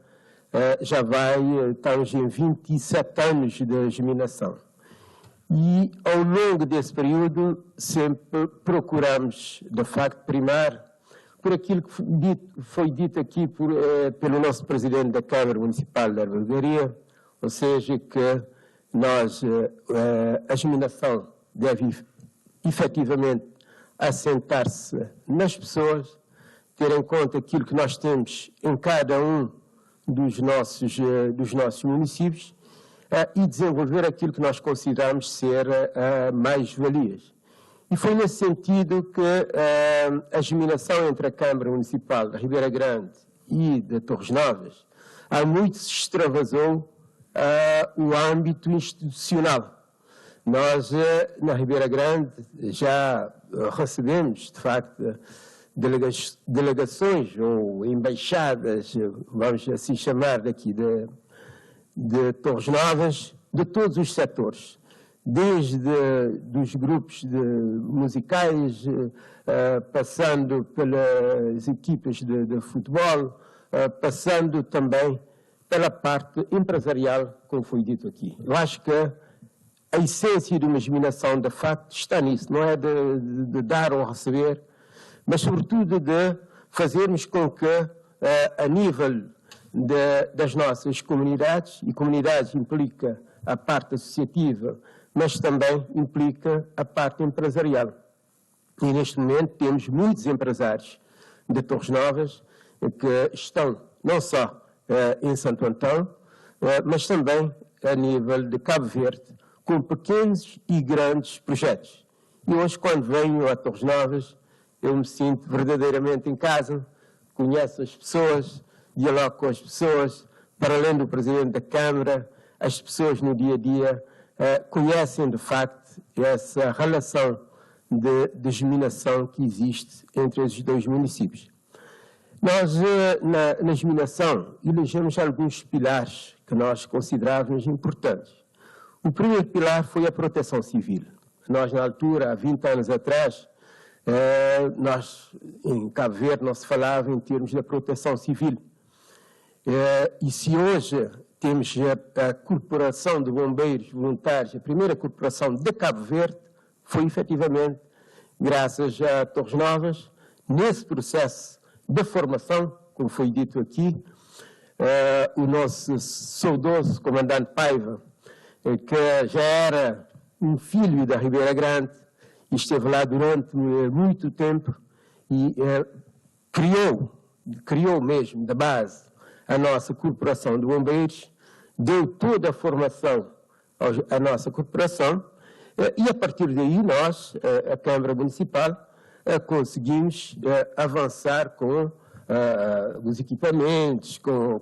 estamos em 27 anos de disseminação. E ao longo desse período sempre procuramos, de facto, primar por aquilo que foi dito aqui pelo nosso Presidente da Câmara Municipal da Albergaria, ou seja, que a disseminação deve efetivamente assentar-se nas pessoas, ter em conta aquilo que nós temos em cada um dos nossos municípios e desenvolver aquilo que nós consideramos ser mais-valias. E foi nesse sentido que a disseminação entre a Câmara Municipal de Ribeira Grande e de Torres Novas há muito se extravasou o âmbito institucional. Nós, na Ribeira Grande, já recebemos, de facto, delegações ou embaixadas, vamos assim chamar daqui, de Torres Novas, de todos os setores, desde dos grupos musicais, passando pelas equipas de futebol, passando também pela parte empresarial, como foi dito aqui. Eu acho que a essência de uma disseminação, de facto, está nisso, não é de dar ou receber, mas sobretudo de fazermos com que, a nível das nossas comunidades, e comunidades implica a parte associativa, mas também implica a parte empresarial. E neste momento temos muitos empresários de Torres Novas que estão não só em Santo Antão, mas também a nível de Cabo Verde, com pequenos e grandes projetos. E hoje, quando venho a Torres Novas, eu me sinto verdadeiramente em casa, conheço as pessoas, dialogo com as pessoas, para além do Presidente da Câmara, as pessoas no dia a dia conhecem de facto essa relação de disseminação que existe entre esses dois municípios. Nós, na disseminação, elegemos alguns pilares que nós considerávamos importantes. O primeiro pilar foi a proteção civil. Nós, na altura, há 20 anos atrás, em Cabo Verde, não se falava em termos da proteção civil. E se hoje temos a Corporação de Bombeiros Voluntários, a primeira corporação de Cabo Verde, foi efetivamente graças a Torres Novas, nesse processo de formação, como foi dito aqui, o nosso saudoso comandante Paiva, que já era um filho da Ribeira Grande, e esteve lá durante muito tempo e criou mesmo da base a nossa Corporação de Bombeiros, deu toda a formação à nossa corporação e a partir daí nós, a Câmara Municipal, conseguimos avançar com os equipamentos, com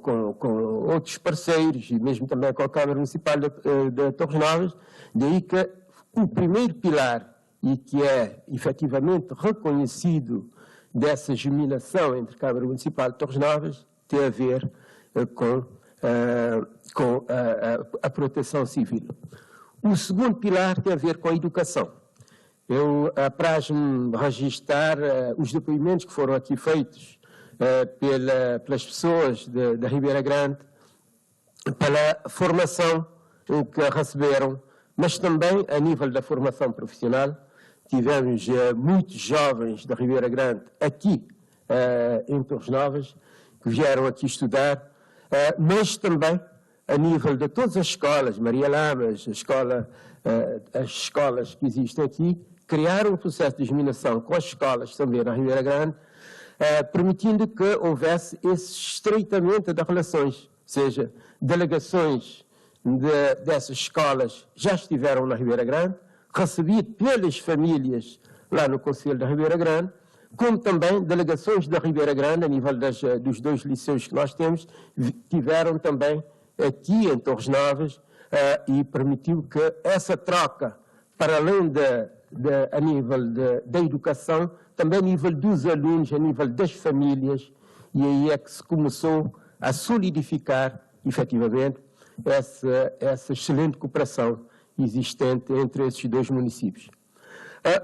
outros parceiros e mesmo também com a Câmara Municipal de Torres Novas, daí que o primeiro pilar e que é efetivamente reconhecido dessa germinação entre a Câmara Municipal de Torres Novas tem a ver com a proteção civil. O segundo pilar tem a ver com a educação. Eu apraz-me registrar os depoimentos que foram aqui feitos pelas pessoas da Ribeira Grande, pela formação que receberam, mas também a nível da formação profissional. Tivemos muitos jovens da Ribeira Grande aqui em Torres Novas, que vieram aqui estudar, mas também a nível de todas as escolas, Maria Lamas, as escolas que existem aqui, criaram um processo de germinação com as escolas também na Ribeira Grande, permitindo que houvesse esse estreitamento das relações, ou seja, delegações dessas escolas já estiveram na Ribeira Grande, recebido pelas famílias lá no Conselho da Ribeira Grande, como também delegações da Ribeira Grande, a nível dos 2 liceus que nós temos, tiveram também aqui em Torres Novas e permitiu que essa troca, para além a nível da educação, também a nível dos alunos, a nível das famílias, e aí é que se começou a solidificar, efetivamente, essa excelente cooperação existente entre esses 2 municípios.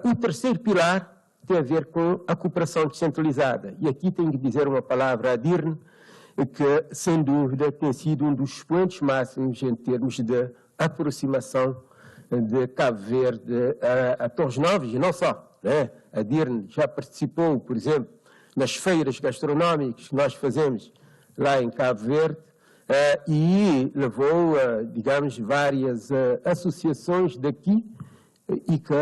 O terceiro pilar tem a ver com a cooperação descentralizada. E aqui tenho que dizer uma palavra a DIRN, que, sem dúvida, tem sido um dos expoentes máximos em termos de aproximação de Cabo Verde a Torres Novas, e não só. Né? A DIRN já participou, por exemplo, nas feiras gastronómicas que nós fazemos lá em Cabo Verde, e levou, digamos, várias associações daqui e que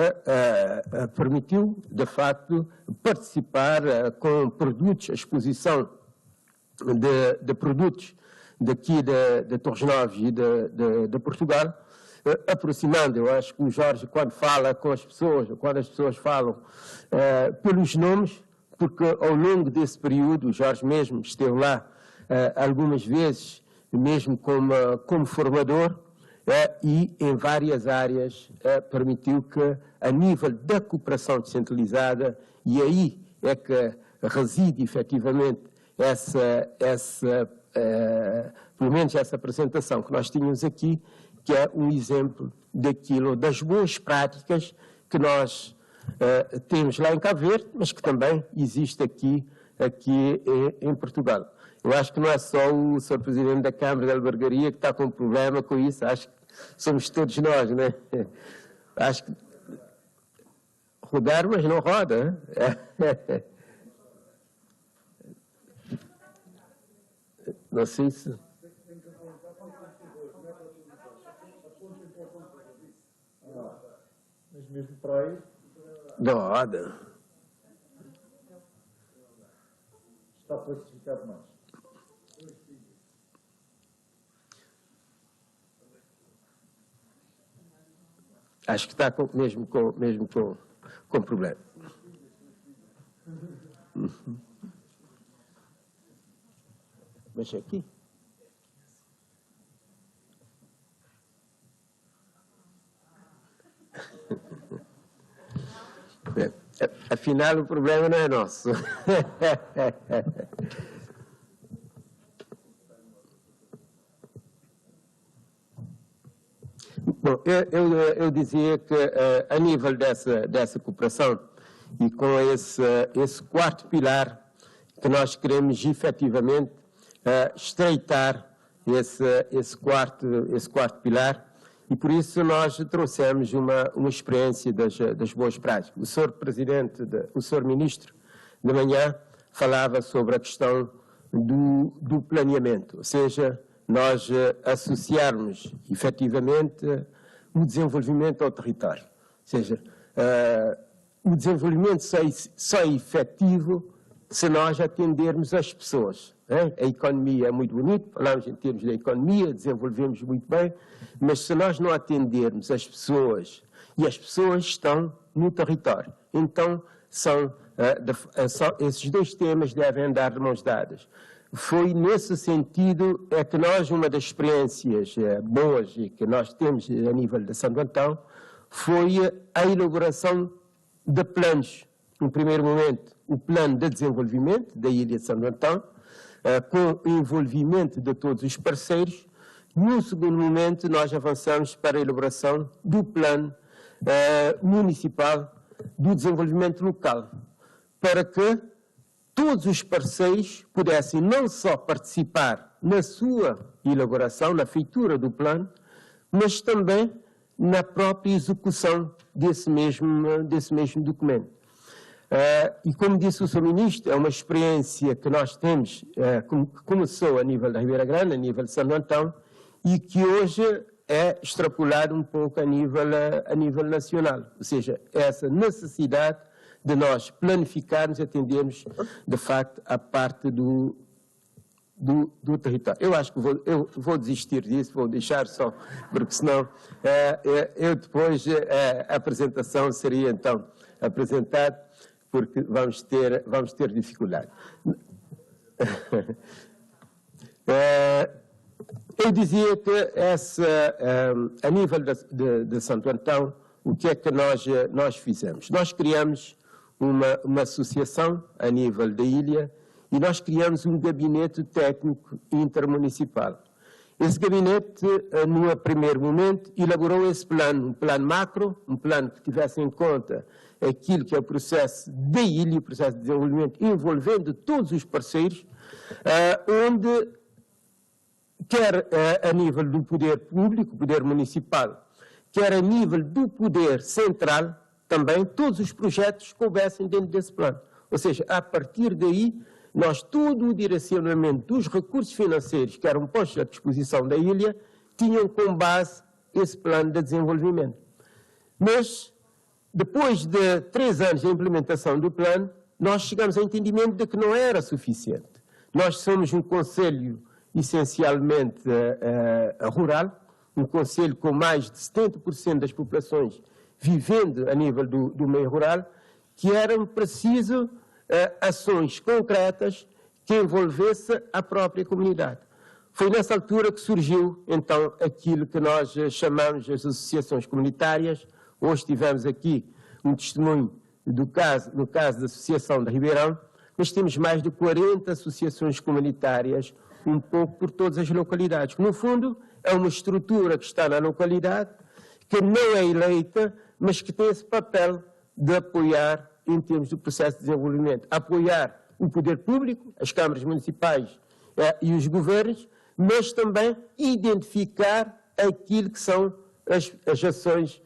permitiu, de facto, participar com produtos, a exposição de produtos daqui de Torres Novas e de Portugal, aproximando. Eu acho que o Jorge, quando fala com as pessoas, quando as pessoas falam pelos nomes, porque ao longo desse período, o Jorge mesmo esteve lá algumas vezes, mesmo como formador, e em várias áreas permitiu que, a nível da cooperação descentralizada, e aí é que reside efetivamente pelo menos essa apresentação que nós tínhamos aqui, que é um exemplo das boas práticas que nós temos lá em Cabo Verde, mas que também existe aqui em Portugal. Eu acho que não é só o Sr. Presidente da Câmara de Albergaria que está com problema com isso, acho que somos todos nós, né? Acho que rodar, mas não roda. Não sei se... Mas mesmo para aí... Não roda. Está classificado mais. Acho que está mesmo com problema. Mas aqui. Afinal, o problema não é nosso. Bom, eu dizia que a nível dessa cooperação e com esse quarto pilar que nós queremos efetivamente estreitar esse quarto pilar, e por isso nós trouxemos uma experiência das boas práticas. O Sr. Presidente, o Sr. Ministro, de manhã, falava sobre a questão do planeamento, ou seja, nós associarmos efetivamente o desenvolvimento ao território. Ou seja, o desenvolvimento só é efetivo se nós atendermos as pessoas. A economia é muito bonita, falamos em termos da economia, desenvolvemos muito bem, mas se nós não atendermos as pessoas, e as pessoas estão no território, então esses dois temas devem andar de mãos dadas. Foi nesse sentido que nós, uma das experiências boas que nós temos a nível de Santo Antão, foi a elaboração de planos. No primeiro momento, o plano de desenvolvimento da Ilha de Santo Antão, com o envolvimento de todos os parceiros. No segundo momento, nós avançamos para a elaboração do plano municipal do desenvolvimento local, para que todos os parceiros pudessem não só participar na sua elaboração, na feitura do plano, mas também na própria execução desse mesmo documento. E como disse o Sr. Ministro, é uma experiência que nós temos, que começou a nível da Ribeira Grande, a nível de Santo Antão, e que hoje é extrapolado um pouco a nível nacional. Ou seja, essa necessidade de nós planificarmos e atendermos, de facto, a parte do território. Eu acho que eu vou desistir disso, vou deixar só, porque senão eu depois a apresentação seria então apresentada, porque vamos ter dificuldade. Eu dizia que a nível de Santo Antão, o que é que nós fizemos? Nós criamos uma associação a nível da ilha e nós criamos um gabinete técnico intermunicipal. Esse gabinete, no primeiro momento, elaborou esse plano, um plano macro, um plano que tivesse em conta aquilo que é o processo da ilha, o processo de desenvolvimento envolvendo todos os parceiros, onde, quer a nível do poder público, poder municipal, quer a nível do poder central, também todos os projetos coubessem dentro desse plano. Ou seja, a partir daí, nós todo o direcionamento dos recursos financeiros que eram postos à disposição da ilha tinham como base esse plano de desenvolvimento. Mas, depois de 3 anos de implementação do plano, nós chegamos ao entendimento de que não era suficiente. Nós somos um concelho essencialmente rural, um concelho com mais de 70% das populações vivendo a nível do meio rural, que eram preciso ações concretas que envolvesse a própria comunidade. Foi nessa altura que surgiu, então, aquilo que nós chamamos as associações comunitárias. Hoje tivemos aqui um testemunho no caso da Associação de Ribeirão, mas temos mais de 40 associações comunitárias, um pouco por todas as localidades. No fundo, é uma estrutura que está na localidade, que não é eleita, mas que tem esse papel de apoiar, em termos do processo de desenvolvimento, apoiar o poder público, as câmaras municipais e os governos, mas também identificar aquilo que são as ações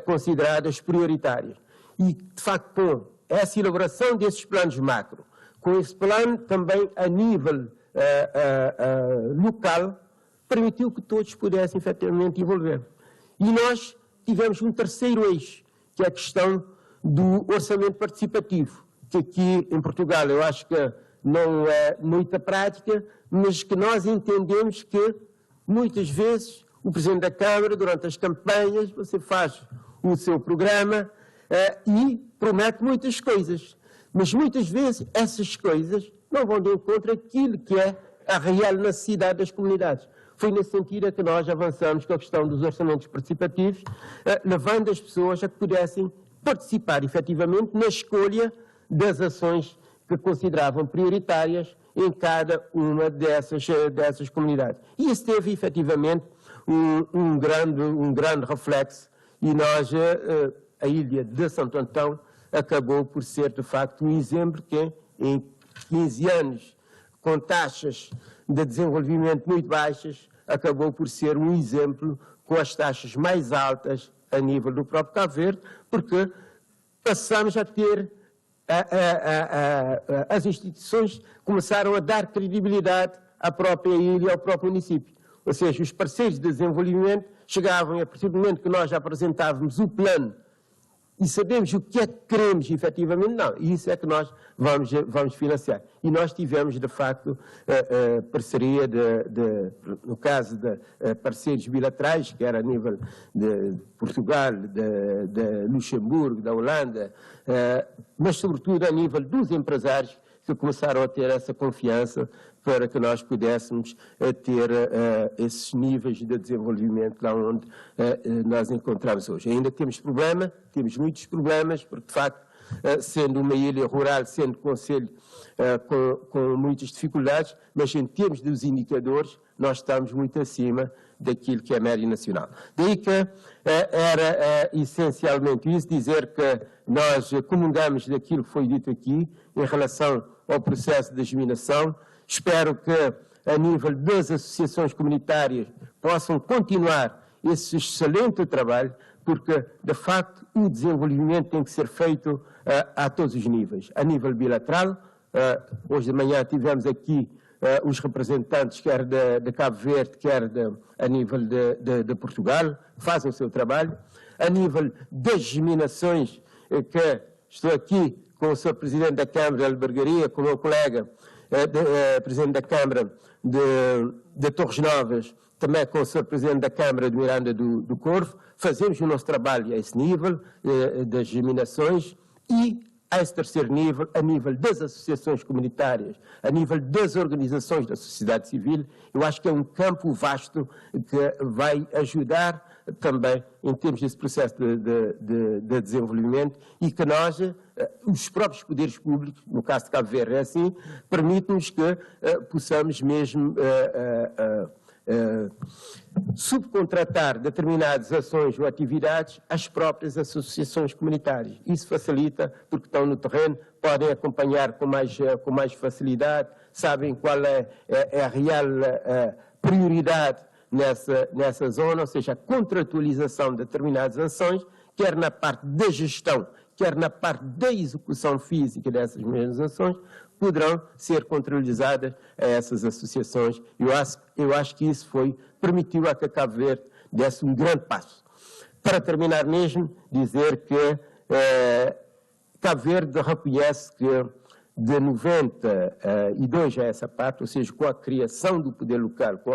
consideradas prioritárias. E, de facto, com essa elaboração desses planos macro, com esse plano também a nível local, permitiu que todos pudessem efetivamente envolver. E nós tivemos um terceiro eixo, que é a questão do orçamento participativo, que aqui em Portugal eu acho que não é muita prática, mas que nós entendemos que muitas vezes o Presidente da Câmara, durante as campanhas, você faz o seu programa e promete muitas coisas, mas muitas vezes essas coisas não vão de encontro àquilo que é a real necessidade das comunidades. Foi nesse sentido que nós avançamos com a questão dos orçamentos participativos, levando as pessoas a que pudessem participar efetivamente na escolha das ações que consideravam prioritárias em cada uma dessas comunidades. E isso teve efetivamente um grande reflexo, e nós, a ilha de Santo Antão, acabou por ser, de facto, um exemplo que, em 15 anos, com taxas de desenvolvimento muito baixas, acabou por ser um exemplo com as taxas mais altas a nível do próprio Cabo Verde, porque passamos a ter, as instituições começaram a dar credibilidade à própria ilha, ao próprio município. Ou seja, os parceiros de desenvolvimento chegavam, a partir do momento que nós apresentávamos o plano e sabemos o que é que queremos efetivamente, não, isso é que nós vamos financiar. E nós tivemos, de facto, parceria, no caso de parceiros bilaterais, que era a nível de Portugal, de Luxemburgo, da Holanda, mas sobretudo a nível dos empresários, que começaram a ter essa confiança para que nós pudéssemos ter esses níveis de desenvolvimento lá onde nós encontramos hoje. Ainda temos muitos problemas, porque de facto, sendo uma ilha rural, sendo concelho com muitas dificuldades, mas em termos dos indicadores, nós estamos muito acima daquilo que é a média nacional. Daí que era essencialmente isso, dizer que nós comungamos daquilo que foi dito aqui em relação ao processo de germinação. Espero que, a nível das associações comunitárias, possam continuar esse excelente trabalho, porque, de facto, o desenvolvimento tem que ser feito a todos os níveis. A nível bilateral, hoje de manhã tivemos aqui os representantes, quer de Cabo Verde, quer a nível de Portugal, fazem o seu trabalho. A nível das germinações, que estou aqui com o Sr. Presidente da Câmara de Albergaria, com o meu colega, Presidente da Câmara de Torres Novas, também com o Sr. Presidente da Câmara de Miranda do Corvo, fazemos o nosso trabalho a esse nível das germinações e a esse terceiro nível, a nível das associações comunitárias, a nível das organizações da sociedade civil. Eu acho que é um campo vasto que vai ajudar também em termos desse processo de desenvolvimento e que nós, os próprios poderes públicos, no caso de Cabo Verde é assim, permitem-nos que possamos mesmo subcontratar determinadas ações ou atividades às próprias associações comunitárias. Isso facilita, porque estão no terreno, podem acompanhar com mais facilidade, sabem qual é a real prioridade nessa zona, ou seja, a contratualização de determinadas ações, quer na parte da gestão, quer na parte da execução física dessas mesmas ações, poderão ser contratualizadas a essas associações. Eu acho que isso permitiu a que Cabo Verde desse um grande passo. Para terminar mesmo, dizer que Cabo Verde reconhece que de 92 a essa parte, ou seja, com a criação do poder local, com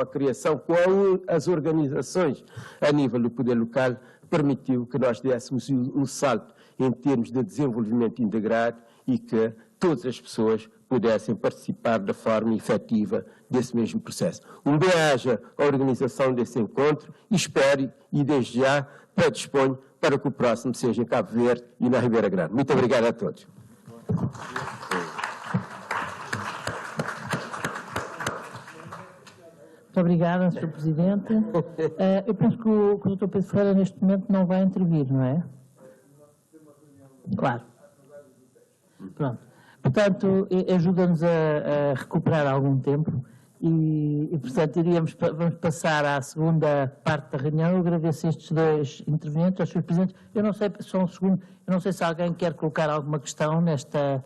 as organizações a nível do poder local, permitiu que nós dessemos um salto em termos de desenvolvimento integrado e que todas as pessoas pudessem participar de forma efetiva desse mesmo processo. Um bem-aja à organização desse encontro e espero e desde já predisponho para que o próximo seja em Cabo Verde e na Ribeira Grande. Muito obrigado a todos. Muito obrigada, Sr. Presidente. Eu penso que o Dr. Pedro Ferreira, neste momento, não vai intervir, não é? Claro. Pronto. Portanto, ajuda-nos a recuperar algum tempo e portanto, vamos passar à segunda parte da reunião. Eu agradeço a estes dois intervenientes, aos seus presentes. Eu não sei, só um segundo, eu não sei se alguém quer colocar alguma questão nesta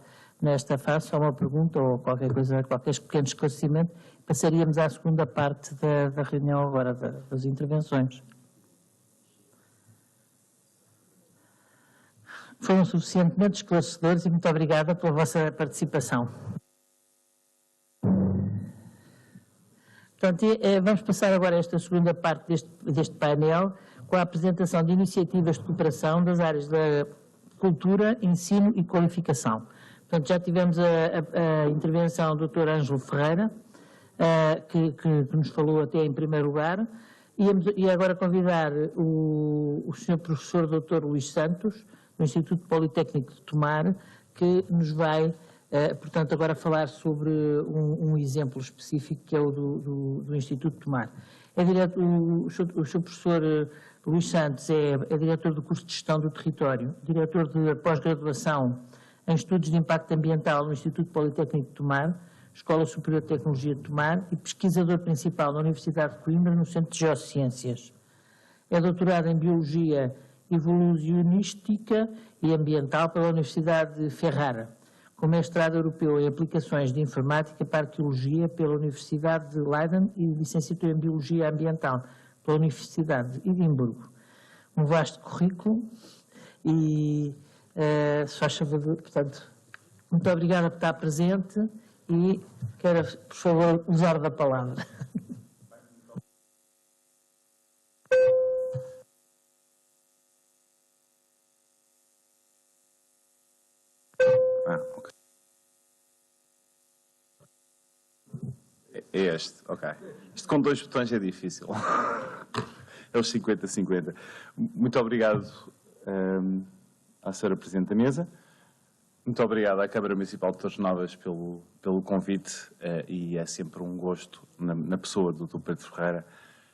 fase, só uma pergunta ou qualquer coisa, qualquer pequeno esclarecimento. Passaríamos à segunda parte da reunião agora, das intervenções. Foram suficientemente esclarecedores e muito obrigada pela vossa participação. Portanto, vamos passar agora a esta segunda parte deste painel, com a apresentação de iniciativas de cooperação das áreas da cultura, ensino e qualificação. Portanto, já tivemos a intervenção do Dr. Ângelo Ferreira, que nos falou até em primeiro lugar, e agora convidar o Sr. Professor Dr. Luís Santos, do Instituto Politécnico de Tomar, que nos vai, portanto, agora falar sobre um exemplo específico, que é o do Instituto de Tomar. O seu professor Luís Santos é diretor do curso de Gestão do Território, diretor de pós-graduação em Estudos de Impacto Ambiental no Instituto Politécnico de Tomar, Escola Superior de Tecnologia de Tomar e pesquisador principal na Universidade de Coimbra, no Centro de Geociências. É doutorado em Biologia Evolucionística e Ambiental pela Universidade de Ferrara, com mestrado europeu em Aplicações de Informática para Arqueologia pela Universidade de Leiden e licenciatura em Biologia Ambiental pela Universidade de Edimburgo. Um vasto currículo e, se faz favor, portanto, muito obrigada por estar presente e quero, por favor, usar da palavra. Ok. É este, ok. Isto com 2 botões é difícil. É os 50-50. Muito obrigado à senhora Presidente da Mesa. Muito obrigado à Câmara Municipal de Torres Novas pelo convite e é sempre um gosto, na pessoa do Dr. Pedro Ferreira,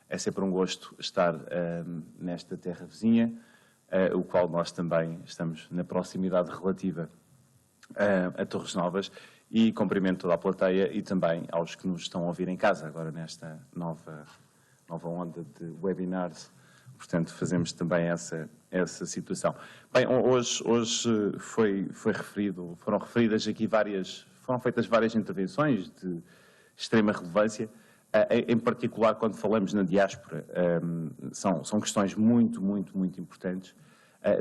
é sempre um gosto estar nesta terra vizinha, o qual nós também estamos na proximidade relativa a Torres Novas, e cumprimento toda a plateia e também aos que nos estão a ouvir em casa, agora nesta nova onda de webinars. Portanto, fazemos também essa situação. Bem, hoje foram referidas aqui foram feitas várias intervenções de extrema relevância, em particular quando falamos na diáspora, são questões muito importantes.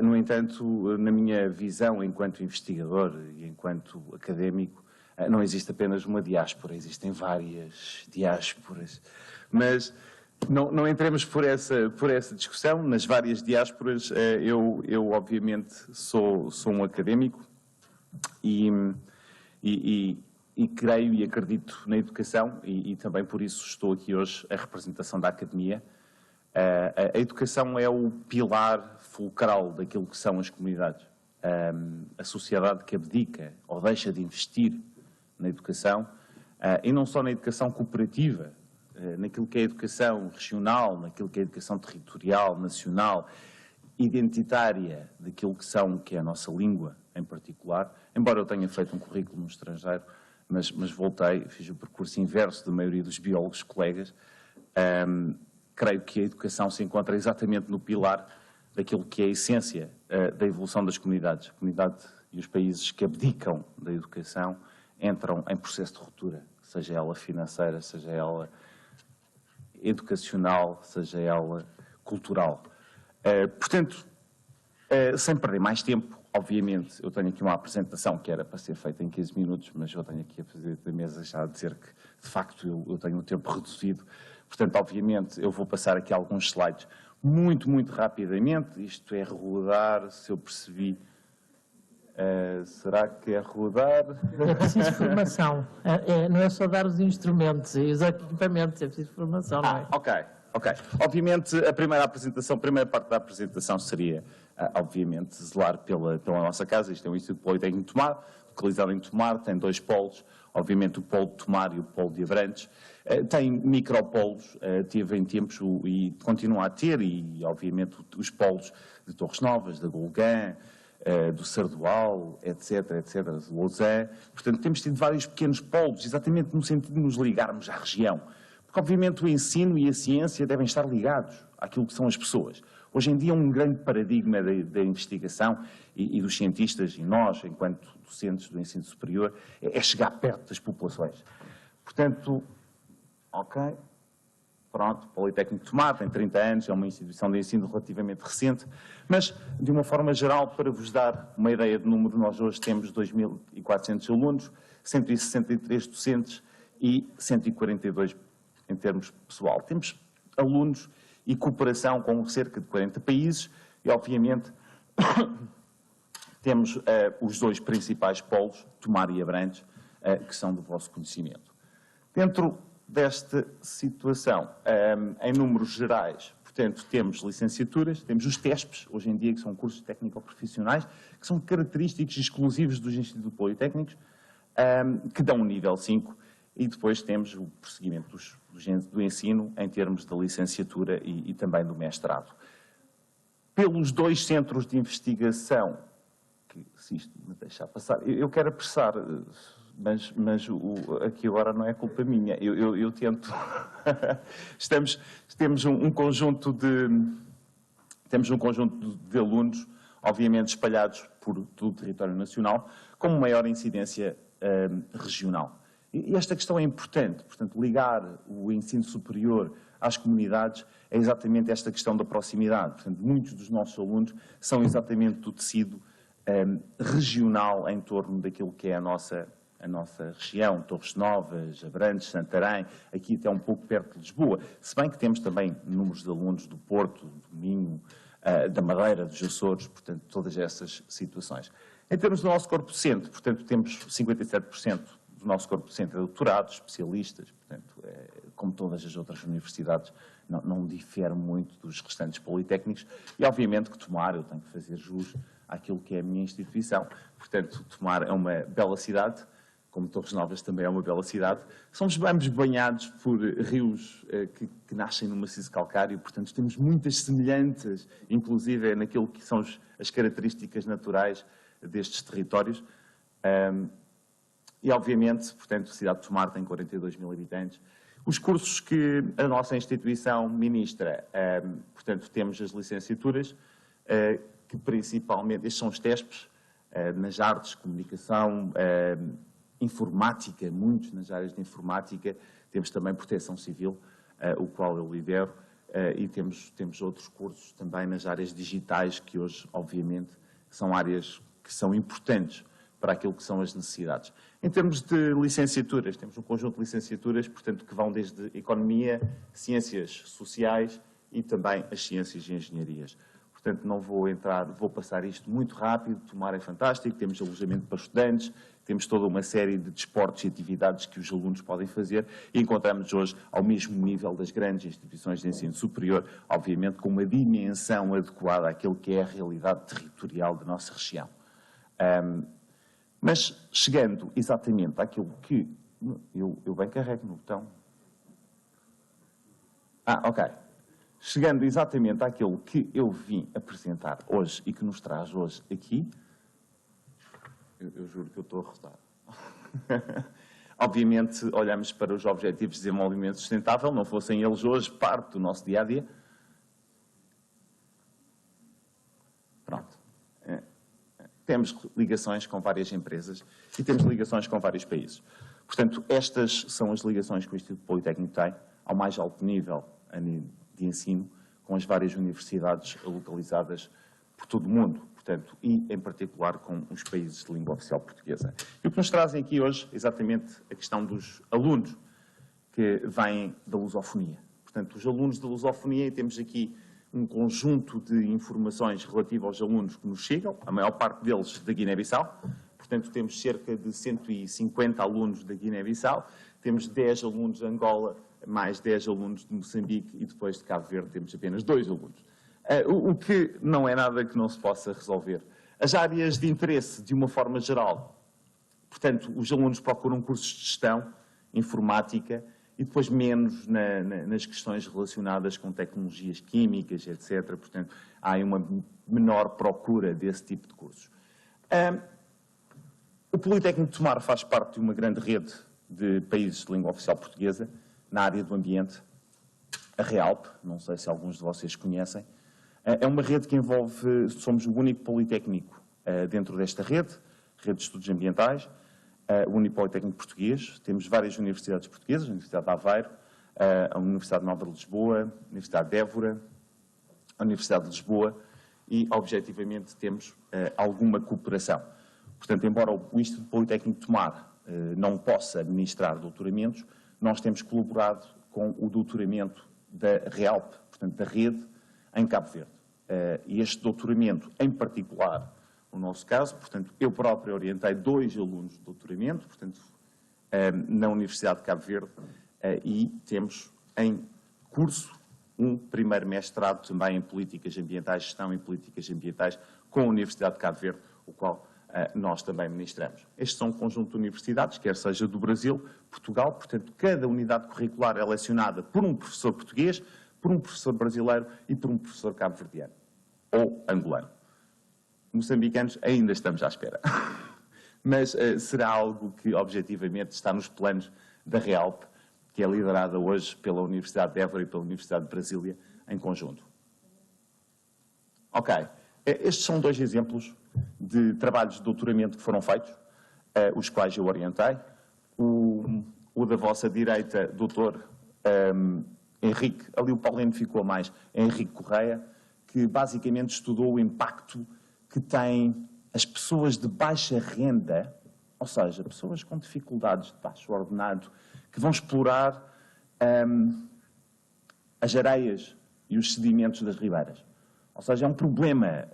No entanto, na minha visão enquanto investigador e enquanto académico, não existe apenas uma diáspora, existem várias diásporas. Mas não entremos por essa discussão. Nas várias diásporas, eu obviamente sou um académico e creio e acredito na educação e também por isso estou aqui hoje a representação da academia. A educação é o pilar fulcral daquilo que são as comunidades. A sociedade que abdica ou deixa de investir na educação, e não só na educação cooperativa, naquilo que é a educação regional, naquilo que é a educação territorial, nacional, identitária, daquilo que é a nossa língua em particular, embora eu tenha feito um currículo no estrangeiro, mas voltei, fiz o percurso inverso da maioria dos biólogos colegas. Creio que a educação se encontra exatamente no pilar daquilo que é a essência da evolução das comunidades. A comunidade e os países que abdicam da educação entram em processo de ruptura, seja ela financeira, seja ela educacional, seja ela cultural. Portanto, sem perder mais tempo, obviamente, eu tenho aqui uma apresentação que era para ser feita em 15 minutos, mas eu tenho aqui a fazer da mesa já a dizer que, de facto, eu tenho um tempo reduzido. Portanto, obviamente, eu vou passar aqui alguns slides muito rapidamente. Isto é rodar, se eu percebi. Será que é rodar? É preciso formação. Não é só dar os instrumentos e os equipamentos, é preciso formação, não é? Ok. Obviamente, a primeira parte da apresentação seria, obviamente, zelar pela nossa casa. Isto é o Instituto Politécnico de Tomar, localizado em Tomar, tem 2 polos, obviamente o polo de Tomar e o polo de Abrantes. Tem micropolos, teve em tempos e continua a ter, e obviamente os polos de Torres Novas, da Golgã, do Sardual, etc., de Lausanne. Portanto, temos tido vários pequenos polos, exatamente no sentido de nos ligarmos à região. Porque, obviamente, o ensino e a ciência devem estar ligados àquilo que são as pessoas. Hoje em dia, um grande paradigma da investigação e dos cientistas, e nós, enquanto docentes do ensino superior, é chegar perto das populações. Portanto, ok, pronto, Politécnico de Tomar, tem 30 anos, é uma instituição de ensino relativamente recente, mas, de uma forma geral, para vos dar uma ideia de número, nós hoje temos 2.400 alunos, 163 docentes e 142 em termos pessoal. Temos alunos e cooperação com cerca de 40 países e, obviamente, temos os 2 principais polos, Tomar e Abrantes, que são do vosso conhecimento. Dentro desta situação, em números gerais, portanto, temos licenciaturas, temos os TESPs, hoje em dia, que são cursos técnico-profissionais, que são característicos exclusivos dos institutos politécnicos, que dão um nível 5, e depois temos o prosseguimento do ensino em termos da licenciatura e também do mestrado. Pelos 2 centros de investigação, que se isto me deixar passar, eu quero apressar, mas aqui agora não é culpa minha, eu tento. Temos um conjunto de alunos, obviamente espalhados por todo o território nacional, com maior incidência regional. E esta questão é importante, portanto, ligar o ensino superior às comunidades é exatamente esta questão da proximidade. Portanto, muitos dos nossos alunos são exatamente do tecido regional em torno daquilo que é a nossa região, Torres Novas, Abrantes, Santarém, aqui até um pouco perto de Lisboa, se bem que temos também números de alunos do Porto, do Minho, da Madeira, dos Açores, portanto, todas essas situações. Em termos do nosso corpo docente, portanto, temos 57% do nosso corpo docente é doutorados, especialistas, portanto, como todas as outras universidades, não difere muito dos restantes politécnicos, e obviamente que Tomar, eu tenho que fazer jus àquilo que é a minha instituição, portanto, Tomar é uma bela cidade, como Torres Novas também é uma bela cidade, somos ambos banhados por rios que nascem no maciço calcário, portanto, temos muitas semelhanças, inclusive naquilo que são as características naturais destes territórios. E, obviamente, portanto, a cidade de Tomar tem 42 mil habitantes. Os cursos que a nossa instituição ministra, portanto, temos as licenciaturas, que principalmente, estes são os TESPs, nas artes, comunicação, informática, muitos nas áreas de informática, temos também proteção civil, o qual eu lidero, e temos outros cursos também nas áreas digitais, que hoje, obviamente, são áreas que são importantes para aquilo que são as necessidades. Em termos de licenciaturas, temos um conjunto de licenciaturas, portanto, que vão desde Economia, Ciências Sociais e também as Ciências e Engenharias. Portanto, não vou entrar, vou passar isto muito rápido, Tomar é fantástico, temos alojamento para estudantes, temos toda uma série de desportos e atividades que os alunos podem fazer e encontramos hoje ao mesmo nível das grandes instituições de ensino superior, obviamente com uma dimensão adequada àquilo que é a realidade territorial da nossa região. Mas chegando exatamente àquilo que... Eu bem carrego no botão. Ok. Chegando exatamente àquilo que eu vim apresentar hoje e que nos traz hoje aqui, eu juro que eu estou a rodar. Obviamente, olhamos para os Objetivos de Desenvolvimento Sustentável, não fossem eles hoje parte do nosso dia-a-dia. Pronto. Temos ligações com várias empresas e temos ligações com vários países. Portanto, estas são as ligações que o Instituto Politécnico tem ao mais alto nível de ensino, com as várias universidades localizadas por todo o mundo, portanto, e em particular com os países de língua oficial portuguesa. E o que nos trazem aqui hoje é exatamente a questão dos alunos que vêm da lusofonia. Portanto, os alunos da lusofonia, e temos aqui um conjunto de informações relativas aos alunos que nos chegam, a maior parte deles da Guiné-Bissau. Portanto, temos cerca de 150 alunos da Guiné-Bissau, temos 10 alunos de Angola, mais 10 alunos de Moçambique e depois de Cabo Verde temos apenas 2 alunos. O que não é nada que não se possa resolver. As áreas de interesse, de uma forma geral, portanto, os alunos procuram cursos de gestão, informática e depois menos nas questões relacionadas com tecnologias químicas, etc. Portanto, há uma menor procura desse tipo de cursos. O Politécnico de Tomar faz parte de uma grande rede de países de língua oficial portuguesa, na área do ambiente, a REALP, não sei se alguns de vocês conhecem. É uma rede que envolve, somos o único politécnico dentro desta rede de estudos ambientais, o único politécnico português. Temos várias universidades portuguesas, a Universidade de Aveiro, a Universidade Nova de Lisboa, a Universidade de Évora, a Universidade de Lisboa e, objetivamente, temos alguma cooperação. Portanto, embora o Instituto Politécnico de Tomar não possa administrar doutoramentos, nós temos colaborado com o doutoramento da REALP, portanto, da rede, em Cabo Verde. E este doutoramento, em particular, no nosso caso, portanto, eu próprio orientei 2 alunos de doutoramento, portanto, na Universidade de Cabo Verde, e temos em curso um primeiro mestrado também em Políticas Ambientais, Gestão em Políticas Ambientais, com a Universidade de Cabo Verde, o qual nós também ministramos. Estes são um conjunto de universidades, quer seja do Brasil, Portugal, portanto, cada unidade curricular é lecionada por um professor português, por um professor brasileiro e por um professor cabo-verdiano ou angolano. Moçambicanos ainda estamos à espera. Mas será algo que, objetivamente, está nos planos da REALP, que é liderada hoje pela Universidade de Évora e pela Universidade de Brasília, em conjunto. Ok. Estes são 2 exemplos de trabalhos de doutoramento que foram feitos, os quais eu orientei. O da vossa direita, doutor Henrique, ali o Paulino ficou a mais, Henrique Correia, que basicamente estudou o impacto que têm as pessoas de baixa renda, ou seja, pessoas com dificuldades de baixo ordenado, que vão explorar as areias e os sedimentos das ribeiras. Ou seja, é um problema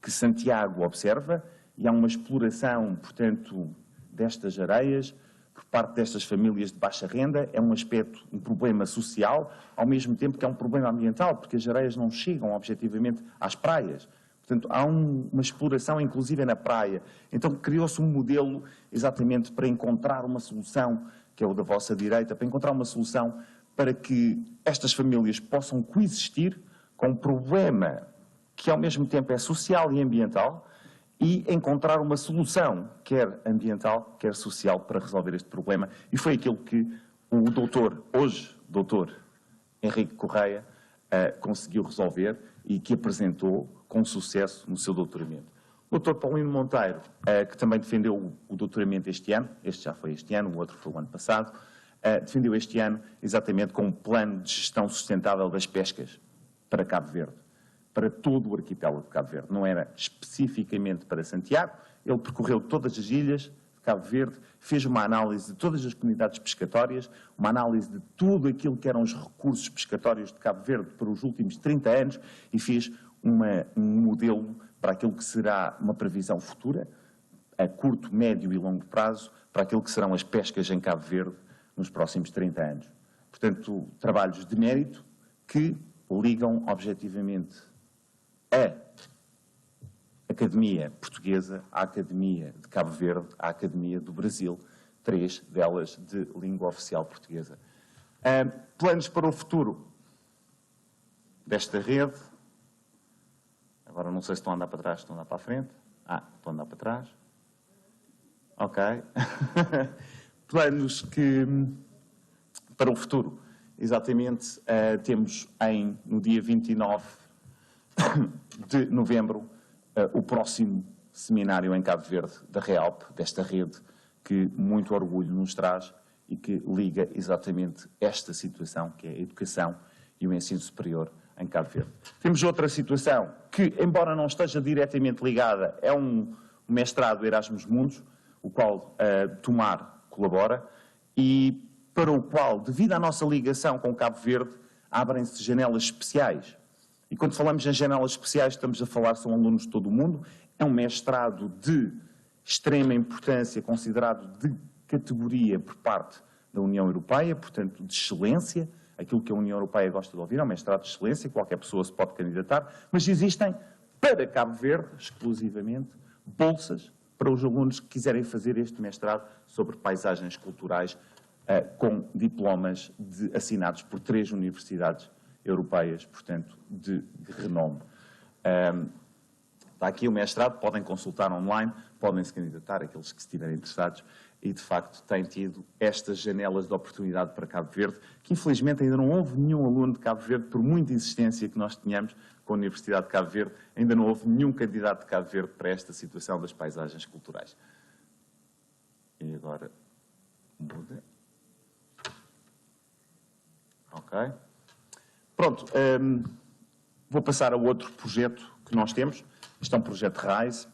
que Santiago observa e há uma exploração, portanto, destas areias por parte destas famílias de baixa renda. É um aspecto, um problema social, ao mesmo tempo que é um problema ambiental, porque as areias não chegam objetivamente às praias. Portanto, há uma exploração, inclusive, na praia. Então, criou-se um modelo exatamente para encontrar uma solução, que é o da vossa direita, para encontrar uma solução para que estas famílias possam coexistir com um problema que, ao mesmo tempo, é social e ambiental, e encontrar uma solução, quer ambiental, quer social, para resolver este problema. E foi aquilo que o doutor, hoje doutor Henrique Correia, conseguiu resolver e que apresentou com sucesso no seu doutoramento. O doutor Paulino Monteiro, que também defendeu o doutoramento este ano, este já foi este ano, o outro foi o ano passado, defendeu este ano exatamente com um plano de gestão sustentável das pescas para Cabo Verde, para todo o arquipélago de Cabo Verde. Não era especificamente para Santiago, ele percorreu todas as ilhas de Cabo Verde, fez uma análise de todas as comunidades pescatórias, uma análise de tudo aquilo que eram os recursos pescatórios de Cabo Verde para os últimos 30 anos e fez um modelo para aquilo que será uma previsão futura, a curto, médio e longo prazo, para aquilo que serão as pescas em Cabo Verde nos próximos 30 anos. Portanto, trabalhos de mérito que ligam objetivamente a Academia Portuguesa, a Academia de Cabo Verde, a Academia do Brasil, 3 delas de língua oficial portuguesa. Planos para o futuro desta rede. Agora não sei se estão a andar para trás, estão a andar para a frente. Estão a andar para trás. Ok. Planos para o futuro. Exatamente, temos no dia 29 de novembro o próximo seminário em Cabo Verde da REALP, desta rede que muito orgulho nos traz e que liga exatamente esta situação, que é a educação e o ensino superior em Cabo Verde. Temos outra situação que, embora não esteja diretamente ligada, é um mestrado Erasmus Mundus, o qual Tomar colabora e para o qual, devido à nossa ligação com Cabo Verde, abrem-se janelas especiais. E quando falamos em janelas especiais, estamos a falar, são alunos de todo o mundo, é um mestrado de extrema importância, considerado de categoria por parte da União Europeia, portanto, de excelência, aquilo que a União Europeia gosta de ouvir, é um mestrado de excelência, qualquer pessoa se pode candidatar, mas existem, para Cabo Verde, exclusivamente, bolsas para os alunos que quiserem fazer este mestrado sobre paisagens culturais, com diplomas assinados por 3 universidades europeias, portanto, de renome. Está aqui o mestrado, podem consultar online, podem se candidatar, aqueles que estiverem interessados, e de facto têm tido estas janelas de oportunidade para Cabo Verde, que infelizmente ainda não houve nenhum aluno de Cabo Verde, por muita insistência que nós tínhamos com a Universidade de Cabo Verde, ainda não houve nenhum candidato de Cabo Verde para esta situação das paisagens culturais. E agora, muda. Ok. Pronto, vou passar a outro projeto que nós temos. Este é um projeto RISE,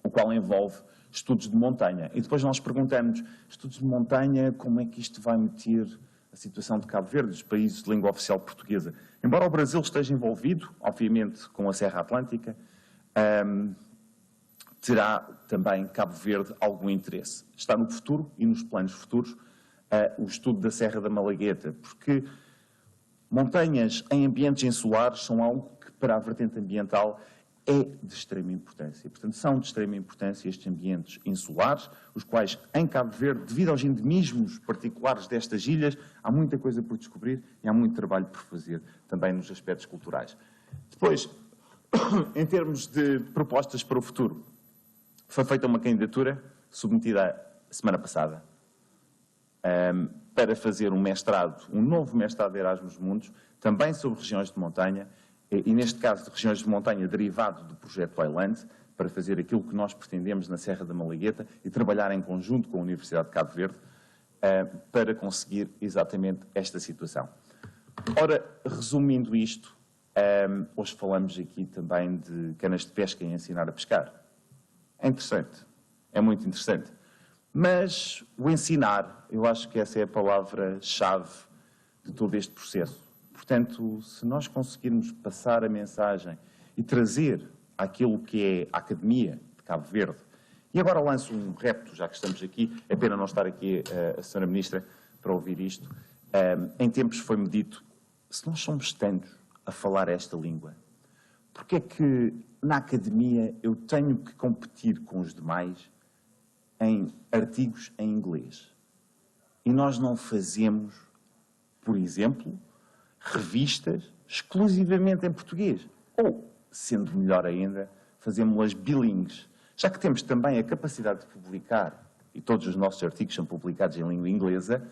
o qual envolve estudos de montanha. E depois nós perguntamos, estudos de montanha, como é que isto vai meter a situação de Cabo Verde, dos países de língua oficial portuguesa? Embora o Brasil esteja envolvido, obviamente, com a Serra Atlântica, terá também Cabo Verde algum interesse. Está no futuro e nos planos futuros o estudo da Serra da Malagueta, porque montanhas em ambientes insulares são algo que, para a vertente ambiental, é de extrema importância. Portanto, são de extrema importância estes ambientes insulares, os quais, em Cabo Verde, devido aos endemismos particulares destas ilhas, há muita coisa por descobrir e há muito trabalho por fazer, também nos aspectos culturais. Depois, em termos de propostas para o futuro, foi feita uma candidatura, submetida a semana passada, para fazer um mestrado, um novo mestrado de Erasmus Mundus, também sobre regiões de montanha, e neste caso de regiões de montanha derivado do projeto Island, para fazer aquilo que nós pretendemos na Serra da Malagueta e trabalhar em conjunto com a Universidade de Cabo Verde para conseguir exatamente esta situação. Ora, resumindo isto, hoje falamos aqui também de canas de pesca e ensinar a pescar. É interessante, é muito interessante. Mas o ensinar, eu acho que essa é a palavra-chave de todo este processo. Portanto, se nós conseguirmos passar a mensagem e trazer aquilo que é a Academia de Cabo Verde, e agora lanço um repto, já que estamos aqui, é pena não estar aqui a Sra. Ministra para ouvir isto, em tempos foi-me dito, se nós somos tantos a falar esta língua, porque é que na Academia eu tenho que competir com os demais em artigos em inglês? E nós não fazemos, por exemplo, revistas exclusivamente em português. Ou, sendo melhor ainda, fazemos-las bilíngues. Já que temos também a capacidade de publicar, e todos os nossos artigos são publicados em língua inglesa,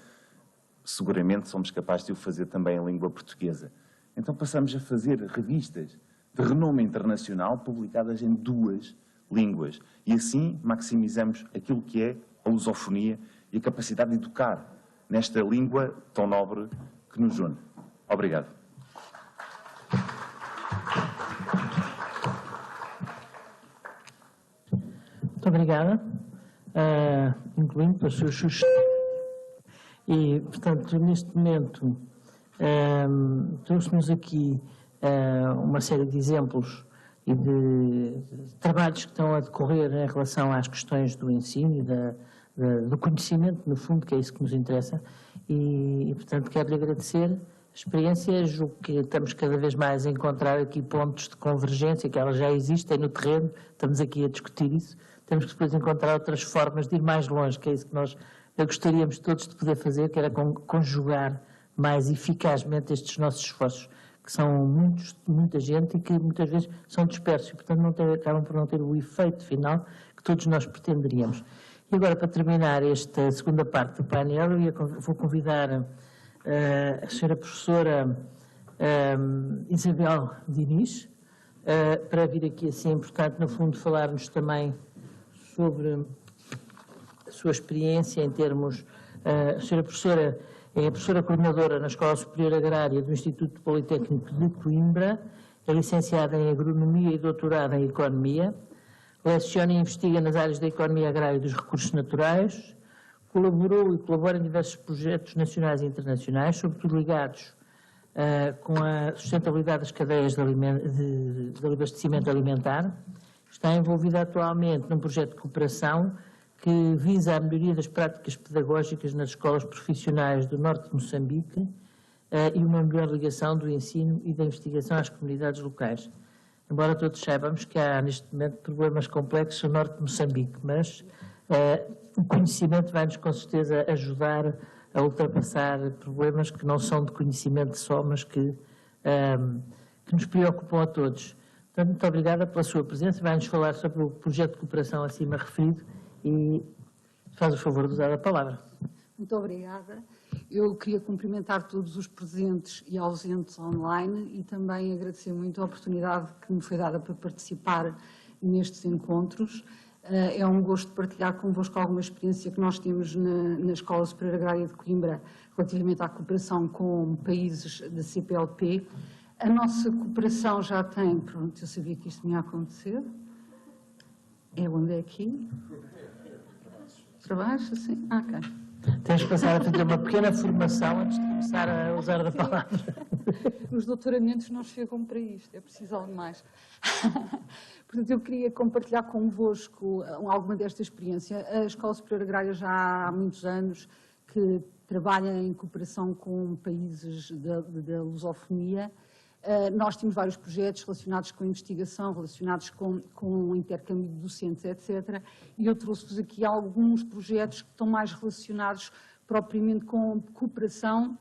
seguramente somos capazes de o fazer também em língua portuguesa. Então passamos a fazer revistas de renome internacional publicadas em 2 línguas. E assim maximizamos aquilo que é a lusofonia e a capacidade de educar nesta língua tão nobre que nos une. Obrigado. Muito obrigada, incluindo pelas suas sugestões. E, portanto, neste momento, trouxe-nos aqui uma série de exemplos e de trabalhos que estão a decorrer em relação às questões do ensino e do conhecimento, no fundo, que é isso que nos interessa. E portanto, quero-lhe agradecer experiências, julgo que estamos cada vez mais a encontrar aqui pontos de convergência, que elas já existem no terreno, estamos aqui a discutir isso, temos que depois encontrar outras formas de ir mais longe, que é isso que nós gostaríamos todos de poder fazer, que era conjugar mais eficazmente estes nossos esforços, que são muita gente e que muitas vezes são dispersos, e portanto acabam por não ter o efeito final que todos nós pretenderíamos. E agora, para terminar esta segunda parte do painel, vou convidar a senhora professora Isabel Diniz para vir aqui, assim, portanto, no fundo, falar-nos também sobre a sua experiência em termos... A senhora professora é a professora coordenadora na Escola Superior Agrária do Instituto Politécnico de Coimbra, é licenciada em Agronomia e doutorada em Economia, leciona e investiga nas áreas da economia agrária e dos recursos naturais, colaborou e colabora em diversos projetos nacionais e internacionais, sobretudo ligados com a sustentabilidade das cadeias de abastecimento alimentar. Está envolvida atualmente num projeto de cooperação que visa a melhoria das práticas pedagógicas nas escolas profissionais do norte de Moçambique e uma melhor ligação do ensino e da investigação às comunidades locais. Embora todos saibamos que há, neste momento, problemas complexos no norte de Moçambique, mas o conhecimento vai-nos, com certeza, ajudar a ultrapassar problemas que não são de conhecimento só, mas que nos preocupam a todos. Portanto, muito obrigada pela sua presença. Vai-nos falar sobre o projeto de cooperação acima referido e faz o favor de usar a palavra. Muito obrigada. Eu queria cumprimentar todos os presentes e ausentes online e também agradecer muito a oportunidade que me foi dada para participar nestes encontros. É um gosto partilhar convosco alguma experiência que nós temos na Escola Superior Agrária de Coimbra relativamente à cooperação com países da CPLP. A nossa cooperação já tem... Pronto, eu sabia que isto ia acontecer. É onde é aqui? Para baixo, assim? Ah, ok. Tens de passar a fazer uma pequena formação antes de começar a usar a palavra. Os doutoramentos não chegam para isto, é preciso algo mais. Portanto, eu queria compartilhar convosco alguma desta experiência. A Escola Superior Agrária já há muitos anos que trabalha em cooperação com países da lusofonia Nós temos vários projetos relacionados com investigação, relacionados com o intercâmbio de docentes, etc. E eu trouxe-vos aqui alguns projetos que estão mais relacionados propriamente com cooperação,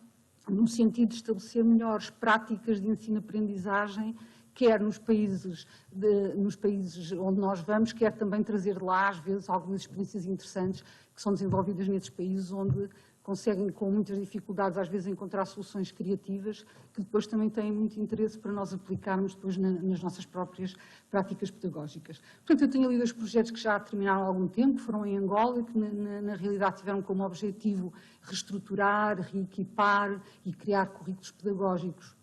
no sentido de estabelecer melhores práticas de ensino-aprendizagem, quer nos países onde nós vamos, quer também trazer lá, às vezes, algumas experiências interessantes que são desenvolvidas nesses países onde conseguem, com muitas dificuldades, às vezes, encontrar soluções criativas que depois também têm muito interesse para nós aplicarmos depois nas nossas próprias práticas pedagógicas. Portanto, eu tenho ali 2 projetos que já terminaram há algum tempo, foram em Angola, que na realidade tiveram como objetivo reestruturar, reequipar e criar currículos pedagógicos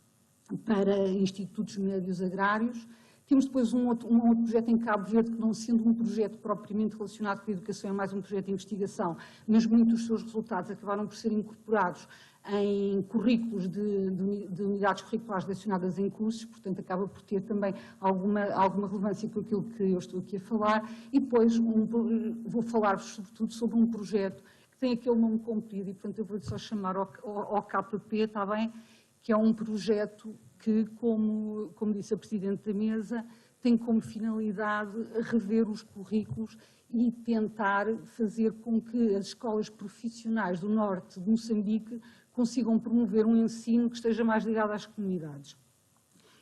para institutos médios agrários. Temos depois um outro projeto em Cabo Verde, que não sendo um projeto propriamente relacionado com a educação, é mais um projeto de investigação, mas muitos dos seus resultados acabaram por ser incorporados em currículos de unidades curriculares lecionadas em cursos, portanto acaba por ter também alguma relevância com aquilo que eu estou aqui a falar. E depois vou falar-vos sobretudo sobre um projeto que tem aquele nome comprido e, portanto, eu vou só chamar OKP, está bem? Que é um projeto que, como disse a Presidente da Mesa, tem como finalidade rever os currículos e tentar fazer com que as escolas profissionais do norte de Moçambique consigam promover um ensino que esteja mais ligado às comunidades.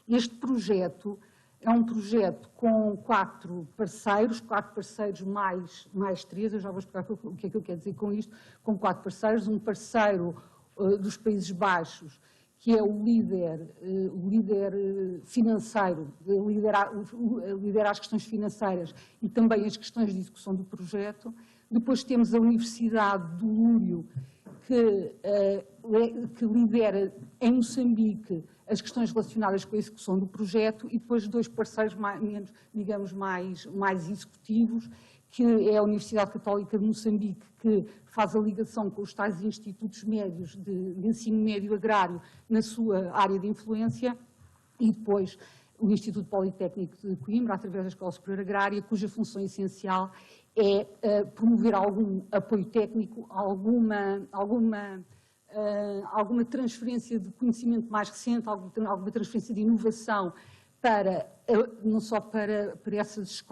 Este projeto é um projeto com 4 parceiros mais 3, eu já vou explicar o que é que eu quero dizer com isto, com 4 parceiros, um parceiro dos Países Baixos, que é o líder financeiro, lidera as questões financeiras e também as questões de execução do projeto. Depois temos a Universidade do Lúrio, que lidera em Moçambique as questões relacionadas com a execução do projeto, e depois 2 parceiros mais executivos, que é a Universidade Católica de Moçambique, que faz a ligação com os tais institutos médios de ensino médio agrário na sua área de influência, e depois o Instituto Politécnico de Coimbra, através da Escola Superior Agrária, cuja função essencial é promover algum apoio técnico, alguma transferência de conhecimento mais recente, alguma transferência de inovação não só para essas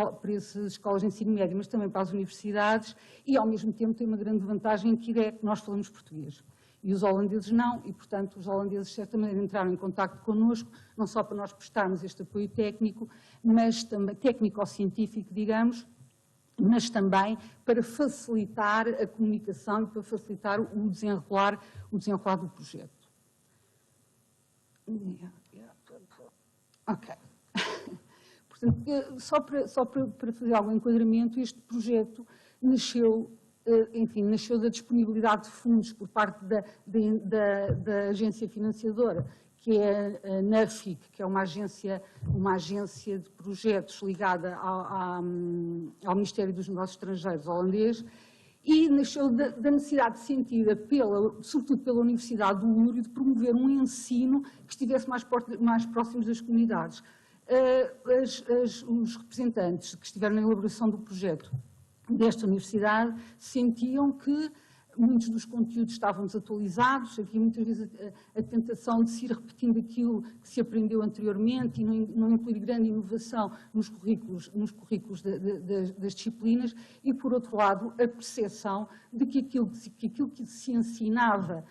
escolas de ensino médio, mas também para as universidades, e ao mesmo tempo tem uma grande vantagem, que é que nós falamos português. E os holandeses não, e portanto os holandeses de certa maneira entraram em contacto connosco, não só para nós prestarmos este apoio técnico, mas também técnico-científico, digamos, mas também para facilitar a comunicação e para facilitar o desenrolar do projeto. Ok. Portanto, só para fazer algum enquadramento, este projeto nasceu da disponibilidade de fundos por parte da agência financiadora, que é a NAFIC, que é uma agência de projetos ligada ao Ministério dos Negócios Estrangeiros holandês, e nasceu da necessidade sentida, sobretudo pela Universidade do Lúrio, de promover um ensino que estivesse mais próximo das comunidades. Os representantes que estiveram na elaboração do projeto desta universidade sentiam que muitos dos conteúdos estavam desatualizados, havia muitas vezes a tentação de se ir repetindo aquilo que se aprendeu anteriormente e não incluir grande inovação nos currículos das disciplinas, e, por outro lado, a percepção de que aquilo que se ensinava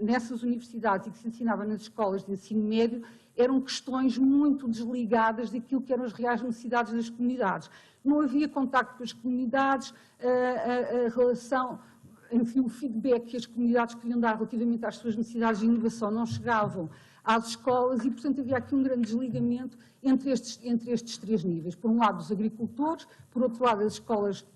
nessas universidades e que se ensinava nas escolas de ensino médio eram questões muito desligadas daquilo que eram as reais necessidades das comunidades. Não havia contacto com as comunidades, a relação, enfim, o feedback que as comunidades queriam dar relativamente às suas necessidades de inovação não chegavam às escolas e, portanto, havia aqui um grande desligamento entre estes 3 níveis. Por um lado, os agricultores, por outro lado, as escolas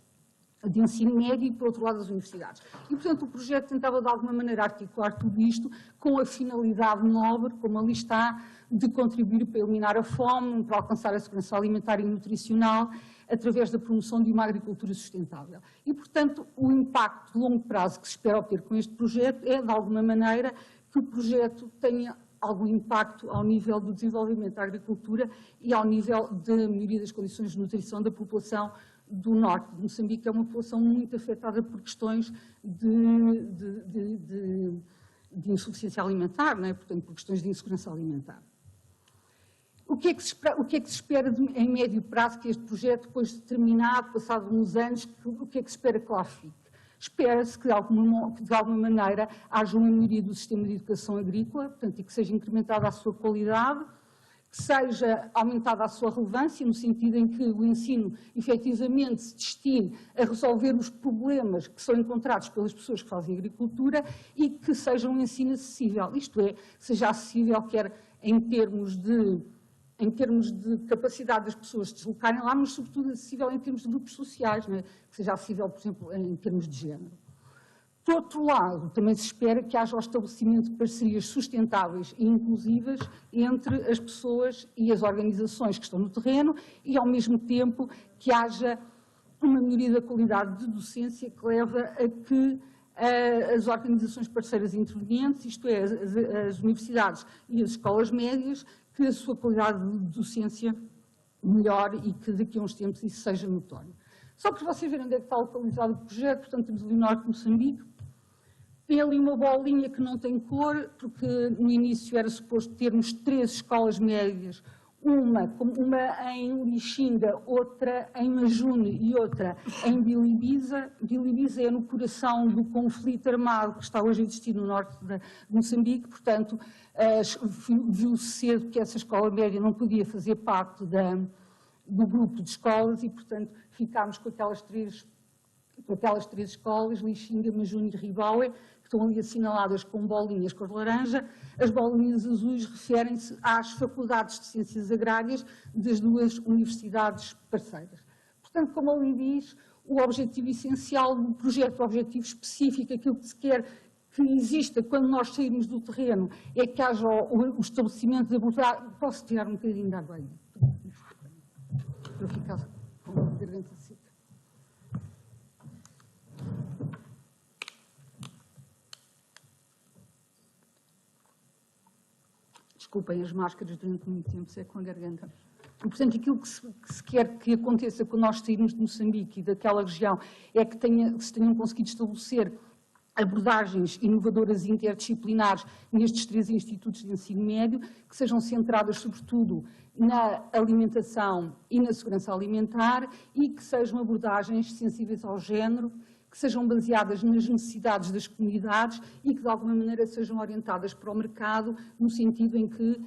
de ensino médio e, por outro lado, as universidades. E, portanto, o projeto tentava, de alguma maneira, articular tudo isto com a finalidade nobre, como ali está, de contribuir para eliminar a fome, para alcançar a segurança alimentar e nutricional, através da promoção de uma agricultura sustentável. E, portanto, o impacto de longo prazo que se espera obter com este projeto é, de alguma maneira, que o projeto tenha algum impacto ao nível do desenvolvimento da agricultura e ao nível da melhoria das condições de nutrição da população do norte de Moçambique, que é uma população muito afetada por questões de insuficiência alimentar, não é? Portanto, por questões de insegurança alimentar. O que é que se espera em médio prazo que este projeto, depois de terminado, passado uns anos, o que é que se espera que lá fique? Espera-se que, de alguma maneira, haja uma melhoria do sistema de educação agrícola, portanto, e que seja incrementada a sua qualidade, que seja aumentada a sua relevância, no sentido em que o ensino efetivamente se destine a resolver os problemas que são encontrados pelas pessoas que fazem agricultura e que seja um ensino acessível, isto é, seja acessível quer em termos de capacidade das pessoas se deslocarem lá, mas sobretudo acessível em termos de grupos sociais, não é? Que seja acessível, por exemplo, em termos de género. Por outro lado, também se espera que haja o estabelecimento de parcerias sustentáveis e inclusivas entre as pessoas e as organizações que estão no terreno e, ao mesmo tempo, que haja uma melhoria da qualidade de docência que leva a que as organizações parceiras intervenientes, isto é, as universidades e as escolas médias, que a sua qualidade de docência melhore e que daqui a uns tempos isso seja notório. Só para vocês verem onde é que está localizado o projeto, portanto temos ali o norte de Moçambique, tem ali uma bolinha que não tem cor, porque no início era suposto termos 3 escolas médias, uma em Lixinga, outra em Majune e outra em Bilibiza. Bilibiza é no coração do conflito armado que está hoje a existir no norte de Moçambique, portanto, viu-se cedo que essa escola média não podia fazer parte do grupo de escolas e, portanto, ficámos com aquelas três escolas, Lixinga, Majune e Ribaue, que estão ali assinaladas com bolinhas cor de laranja. As bolinhas azuis referem-se às faculdades de ciências agrárias das 2 universidades parceiras. Portanto, como ali diz, o objetivo essencial do projeto, o objetivo específico, aquilo que se quer que exista quando nós sairmos do terreno, é que haja o estabelecimento de abordagem. Posso tirar um bocadinho de água aí? Para ficar com a garganta seca. Desculpem as máscaras durante muito tempo, se é com a garganta. E, portanto, aquilo que se quer que aconteça quando nós sairmos de Moçambique e daquela região é que se tenham conseguido estabelecer abordagens inovadoras e interdisciplinares nestes 3 institutos de ensino médio, que sejam centradas, sobretudo, na alimentação e na segurança alimentar e que sejam abordagens sensíveis ao género, que sejam baseadas nas necessidades das comunidades e que, de alguma maneira, sejam orientadas para o mercado, no sentido em que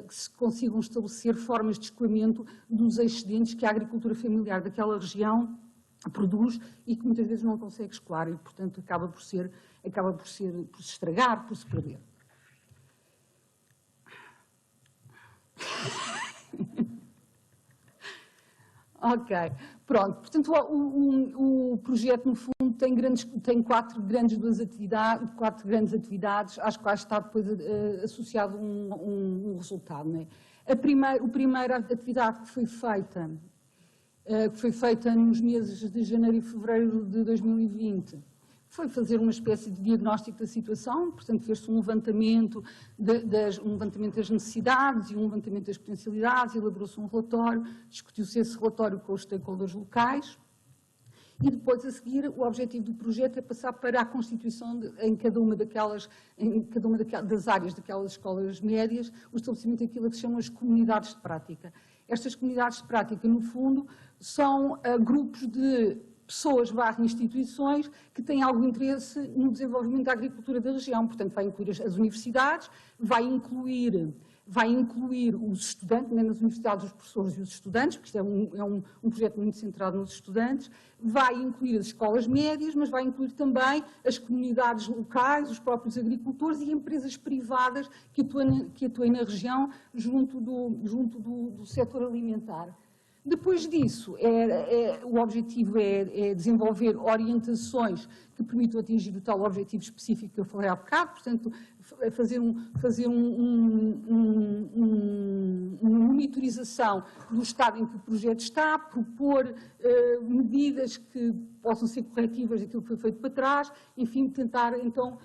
que se consigam estabelecer formas de escoamento dos excedentes que a agricultura familiar daquela região produz e que muitas vezes não consegue escoar e, portanto, acaba por se estragar, por se perder. Ok, pronto. Portanto, o projeto, no fundo, tem 4 grandes atividades, às quais está depois associado um resultado. Não é? A primeira atividade que foi feita nos meses de janeiro e fevereiro de 2020, foi fazer uma espécie de diagnóstico da situação, portanto fez-se um levantamento das necessidades e um levantamento das potencialidades, elaborou-se um relatório, discutiu-se esse relatório com os stakeholders locais e depois, a seguir, o objetivo do projeto é passar para a constituição em cada uma das áreas daquelas escolas médias, o estabelecimento daquilo que se chama as comunidades de prática. Estas comunidades de prática, no fundo, são grupos de pessoas / instituições que têm algum interesse no desenvolvimento da agricultura da região. Portanto, vai incluir as universidades, vai incluir os estudantes, nas universidades os professores e os estudantes, porque isto é um projeto muito centrado nos estudantes, vai incluir as escolas médias, mas vai incluir também as comunidades locais, os próprios agricultores e empresas privadas que atuem na região junto do setor alimentar. Depois disso, o objetivo é desenvolver orientações que permitam atingir o tal objetivo específico que eu falei há bocado, portanto, fazer uma monitorização do estado em que o projeto está, propor medidas que possam ser corretivas daquilo que foi feito para trás, enfim, tentar então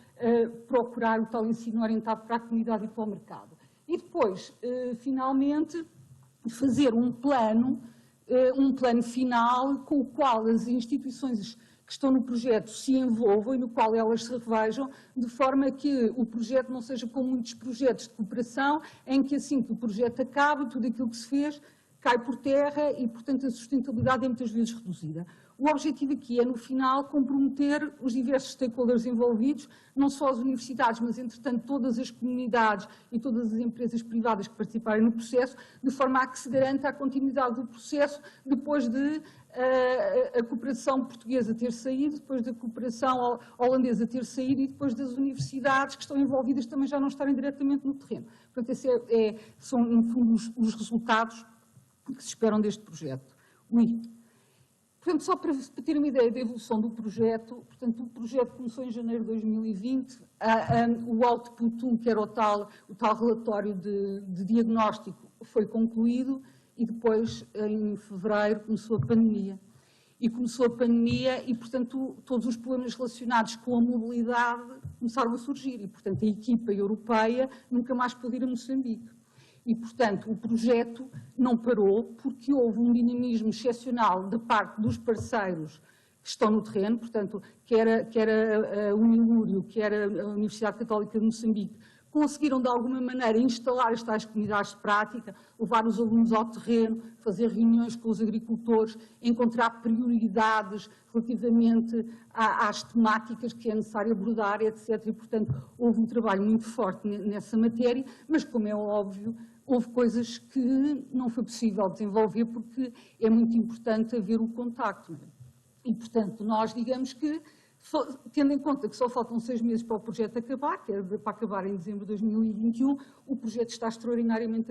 procurar o tal ensino orientado para a comunidade e para o mercado. E depois, finalmente, fazer um plano final com o qual as instituições que estão no projeto se envolvam e no qual elas se revejam, de forma que o projeto não seja como muitos projetos de cooperação, em que assim que o projeto acaba, tudo aquilo que se fez cai por terra e, portanto, a sustentabilidade é muitas vezes reduzida. O objetivo aqui é, no final, comprometer os diversos stakeholders envolvidos, não só as universidades, mas, entretanto, todas as comunidades e todas as empresas privadas que participarem no processo, de forma a que se garanta a continuidade do processo depois de a cooperação portuguesa ter saído, depois da cooperação holandesa ter saído e depois das universidades que estão envolvidas também já não estarem diretamente no terreno. Portanto, esses são, no fundo, os resultados que se esperam deste projeto. Portanto, só para ter uma ideia da evolução do projeto, portanto, o projeto começou em janeiro de 2020, o Output 1, que era o tal relatório de diagnóstico, foi concluído e depois, em fevereiro, começou a pandemia. E, portanto, todos os problemas relacionados com a mobilidade começaram a surgir e, portanto, a equipa europeia nunca mais pôde ir a Moçambique. E, portanto, o projeto não parou porque houve um dinamismo excepcional da parte dos parceiros que estão no terreno, portanto, quer a Unilúrio, quer a Universidade Católica de Moçambique, conseguiram, de alguma maneira, instalar as tais comunidades de prática, levar os alunos ao terreno, fazer reuniões com os agricultores, encontrar prioridades relativamente às temáticas que é necessário abordar, etc. E, portanto, houve um trabalho muito forte nessa matéria, mas, como é óbvio, houve coisas que não foi possível desenvolver porque é muito importante haver o contacto. E, portanto, nós digamos que, tendo em conta que só faltam 6 meses para o projeto acabar, que é para acabar em dezembro de 2021, o projeto está extraordinariamente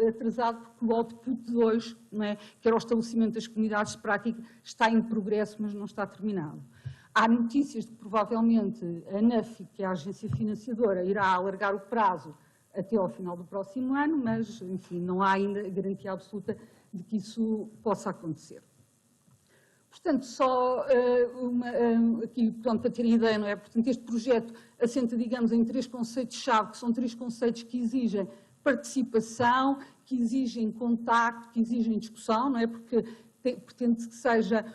atrasado porque o Output 2, não é, que era o estabelecimento das comunidades de prática, está em progresso, mas não está terminado. Há notícias de que provavelmente a ANAFI, que é a agência financiadora, irá alargar o prazo até ao final do próximo ano, mas, enfim, não há ainda garantia absoluta de que isso possa acontecer. Portanto, só aqui, pronto, para terem ideia, não é? Portanto, este projeto assenta, digamos, em 3 conceitos-chave, que são 3 conceitos que exigem participação, que exigem contacto, que exigem discussão, não é? Porque pretende-se que seja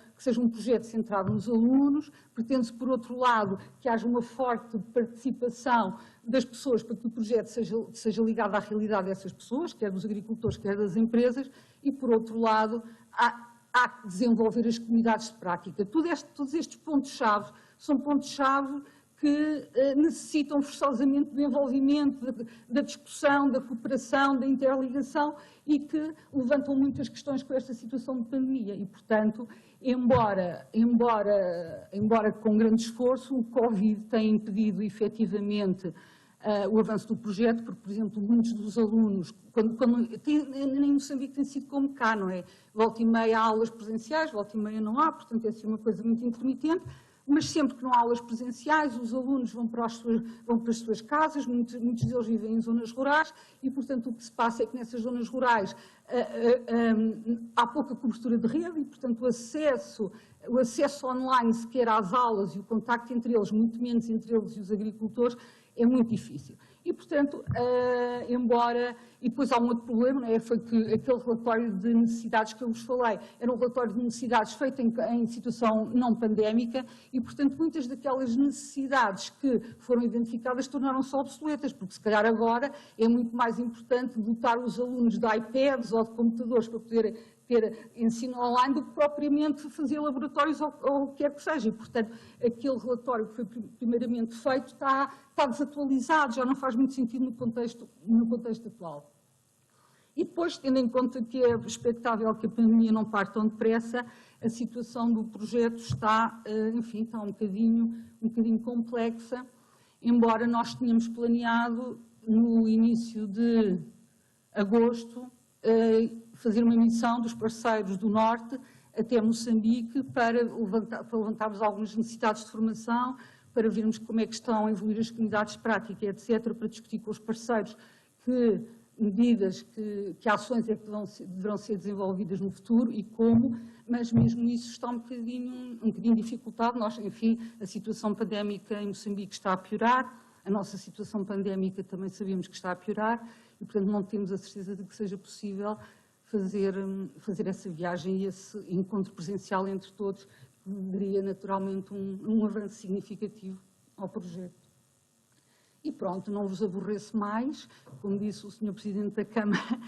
um projeto centrado nos alunos, pretende-se, por outro lado, que haja uma forte participação das pessoas para que o projeto seja ligado à realidade dessas pessoas, quer dos agricultores, quer das empresas, e, por outro lado, há que desenvolver as comunidades de prática. Todos estes pontos-chave são pontos-chave que necessitam forçosamente do envolvimento, da discussão, da cooperação, da interligação e que levantam muitas questões com esta situação de pandemia. E, portanto, embora com grande esforço, o Covid tem impedido efetivamente o avanço do projeto, porque, por exemplo, muitos dos alunos, nem Moçambique tem sido como cá, não é? Volta e meia há aulas presenciais, volta e meia não há, portanto é assim uma coisa muito intermitente, mas sempre que não há aulas presenciais, os alunos vão para as suas casas, muitos deles vivem em zonas rurais e, portanto, o que se passa é que nessas zonas rurais há pouca cobertura de rede e, portanto, o acesso online sequer às aulas e o contacto entre eles, muito menos entre eles e os agricultores, é muito difícil. E, portanto, e depois há um outro problema, não é? Foi que aquele relatório de necessidades que eu vos falei era um relatório de necessidades feito em situação não pandémica e, portanto, muitas daquelas necessidades que foram identificadas tornaram-se obsoletas, porque se calhar agora é muito mais importante dotar os alunos de iPads ou de computadores para poderem ter ensino online do que propriamente fazer laboratórios ou o que quer que seja. E, portanto, aquele relatório que foi primeiramente feito está desatualizado, já não faz muito sentido no contexto atual. E depois, tendo em conta que é expectável que a pandemia não parte tão depressa, a situação do projeto está, enfim, está um bocadinho complexa, embora nós tenhamos planeado, no início de agosto, fazer uma missão dos parceiros do Norte até Moçambique para levantarmos algumas necessidades de formação, para vermos como é que estão a evoluir as comunidades de prática, etc., para discutir com os parceiros que medidas, que ações é que deverão ser desenvolvidas no futuro e como, mas mesmo isso está um bocadinho dificultado. Nós, enfim, a situação pandémica em Moçambique está a piorar, a nossa situação pandémica também sabemos que está a piorar e, portanto, não temos a certeza de que seja possível fazer essa viagem e esse encontro presencial entre todos, que daria naturalmente um avanço significativo ao projeto. E pronto, não vos aborreço mais, como disse o Sr. Presidente da Câmara,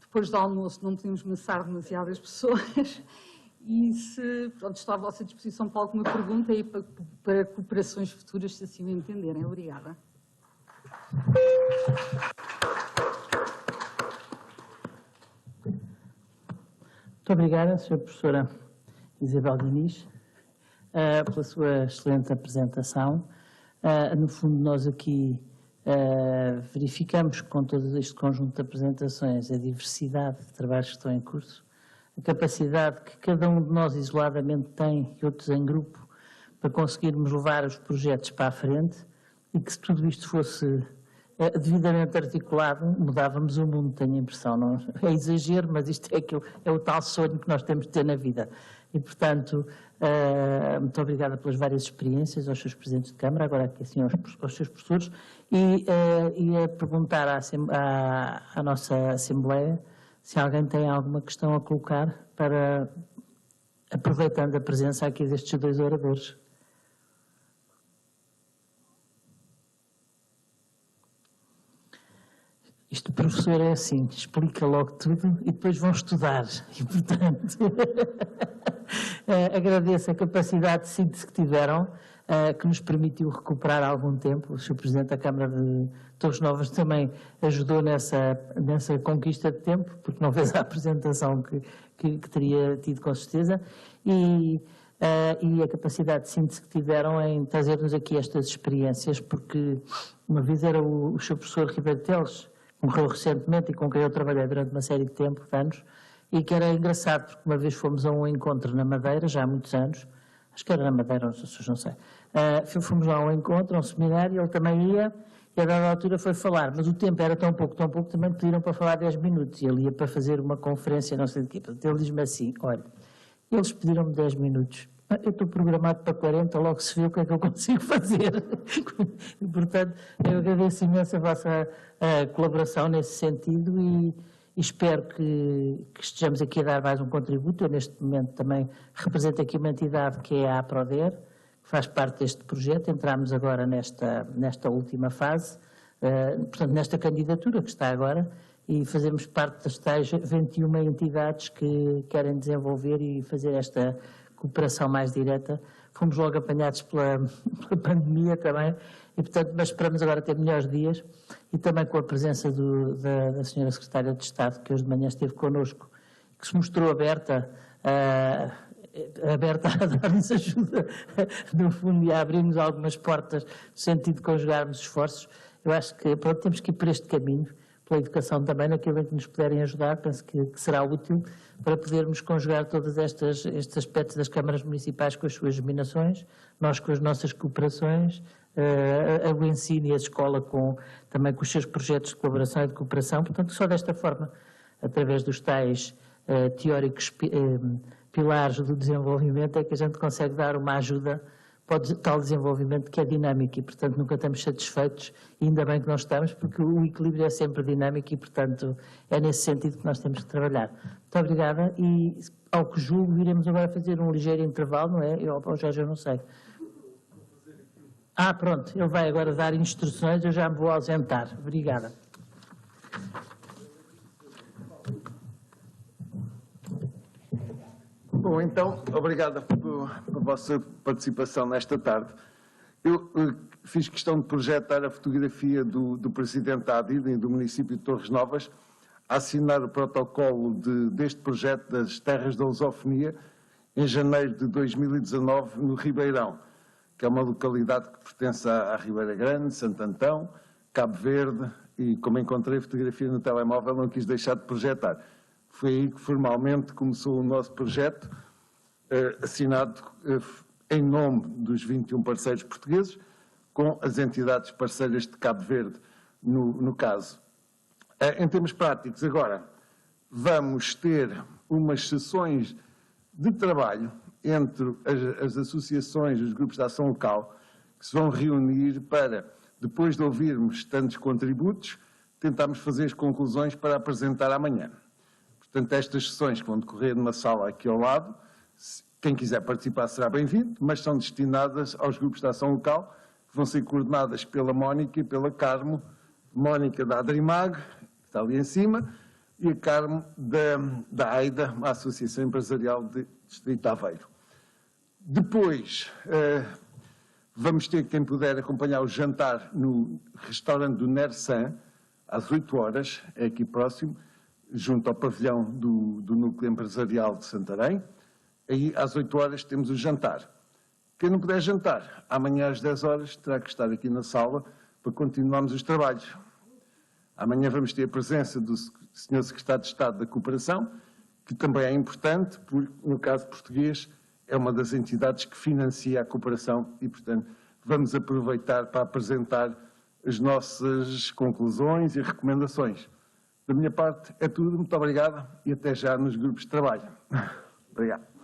depois do almoço não podemos maçar demasiadas pessoas, e pronto, estou à vossa disposição para alguma pergunta e para cooperações futuras, se assim o entenderem. Obrigada. Muito obrigada, Sra. Professora Isabel Diniz, pela sua excelente apresentação. No fundo, nós aqui verificamos com todo este conjunto de apresentações a diversidade de trabalhos que estão em curso, a capacidade que cada um de nós isoladamente tem e outros em grupo para conseguirmos levar os projetos para a frente e que se tudo isto fosse devidamente articulado, mudávamos o mundo, tenho a impressão. Não é exagero, mas isto é o tal sonho que nós temos de ter na vida. E, portanto, muito obrigada pelas várias experiências, aos seus presidentes de Câmara, agora aqui assim aos seus professores, e a perguntar à nossa Assembleia se alguém tem alguma questão a colocar para, aproveitando a presença aqui destes dois oradores. Isto, professor, é assim, explica logo tudo e depois vão estudar. E, portanto, agradeço a capacidade de síntese que tiveram, que nos permitiu recuperar algum tempo. O Sr. Presidente da Câmara de Torres Novas também ajudou nessa conquista de tempo, porque não fez a apresentação que teria tido com certeza, e a capacidade de síntese que tiveram em trazer-nos aqui estas experiências, porque uma vez era o Sr. Professor Ribeiro Teles, que morreu recentemente e com quem eu trabalhei durante uma série de anos, e que era engraçado, porque uma vez fomos a um encontro na Madeira, já há muitos anos, acho que era na Madeira, não sei, fomos lá a um encontro, a um seminário, ele também ia, e a dada altura foi falar, mas o tempo era tão pouco, também pediram para falar 10 minutos, e ele ia para fazer uma conferência, não sei de quê, ele diz-me assim, olha, eles pediram-me 10 minutos, eu estou programado para 40, logo se vê o que é que eu consigo fazer. E, portanto, eu agradeço imenso a vossa colaboração nesse sentido e espero que estejamos aqui a dar mais um contributo. Eu, neste momento, também represento aqui uma entidade que é a APRODER, que faz parte deste projeto. Entramos agora nesta última fase, portanto, nesta candidatura que está agora, e fazemos parte das tais 21 entidades que querem desenvolver e fazer esta cooperação mais direta. Fomos logo apanhados pela pandemia também, e portanto, mas esperamos agora ter melhores dias, e também com a presença da Sra. Secretária de Estado, que hoje de manhã esteve connosco, que se mostrou aberta a dar-nos ajuda, no fundo, e a abrir-nos algumas portas no sentido de conjugarmos esforços. Eu acho que pronto, temos que ir por este caminho, pela educação também, naquilo em que nos puderem ajudar, penso que será útil para podermos conjugar todos estes aspectos das câmaras municipais com as suas germinações, nós com as nossas cooperações, o ensino e a escola também com os seus projetos de colaboração e de cooperação. Portanto, só desta forma, através dos tais teóricos pilares do desenvolvimento, é que a gente consegue dar uma ajuda para o tal desenvolvimento que é dinâmico e, portanto, nunca estamos satisfeitos, e ainda bem que nós estamos, porque o equilíbrio é sempre dinâmico e, portanto, é nesse sentido que nós temos que trabalhar. Muito obrigada e, ao que julgo, iremos agora fazer um ligeiro intervalo, não é? Eu já não sei. Pronto, ele vai agora dar instruções, eu já me vou ausentar. Obrigada. Bom, então, obrigado pela vossa participação nesta tarde. Eu fiz questão de projetar a fotografia do Presidente da ADIDA e do município de Torres Novas a assinar o protocolo deste projeto das Terras da Lusofonia em janeiro de 2019 no Ribeirão, que é uma localidade que pertence à Ribeira Grande, Santo Antão, Cabo Verde, e como encontrei a fotografia no telemóvel não quis deixar de projetar. Foi aí que formalmente começou o nosso projeto, assinado em nome dos 21 parceiros portugueses, com as entidades parceiras de Cabo Verde, no caso. Em termos práticos, agora, vamos ter umas sessões de trabalho entre as associações, os grupos de ação local, que se vão reunir para, depois de ouvirmos tantos contributos, tentarmos fazer as conclusões para apresentar amanhã. Portanto, estas sessões que vão decorrer numa sala aqui ao lado, Quem quiser participar será bem-vindo, mas são destinadas aos grupos de ação local, que vão ser coordenadas pela Mónica e pela Carmo. Mónica da Adrimag, que está ali em cima, e a Carmo da AIDA, a Associação Empresarial de Distrito de Aveiro. Depois, vamos ter, quem puder, acompanhar o jantar no restaurante do Nersan, às 8 horas, é aqui próximo, junto ao pavilhão do Núcleo Empresarial de Santarém. Aí, às 8 horas, temos o jantar. Quem não puder jantar, amanhã às 10 horas, terá que estar aqui na sala para continuarmos os trabalhos. Amanhã vamos ter a presença do Sr. Secretário de Estado da Cooperação, que também é importante, porque, no caso português, é uma das entidades que financia a cooperação e, portanto, vamos aproveitar para apresentar as nossas conclusões e recomendações. Da minha parte é tudo, muito obrigado e até já nos grupos de trabalho. Obrigado.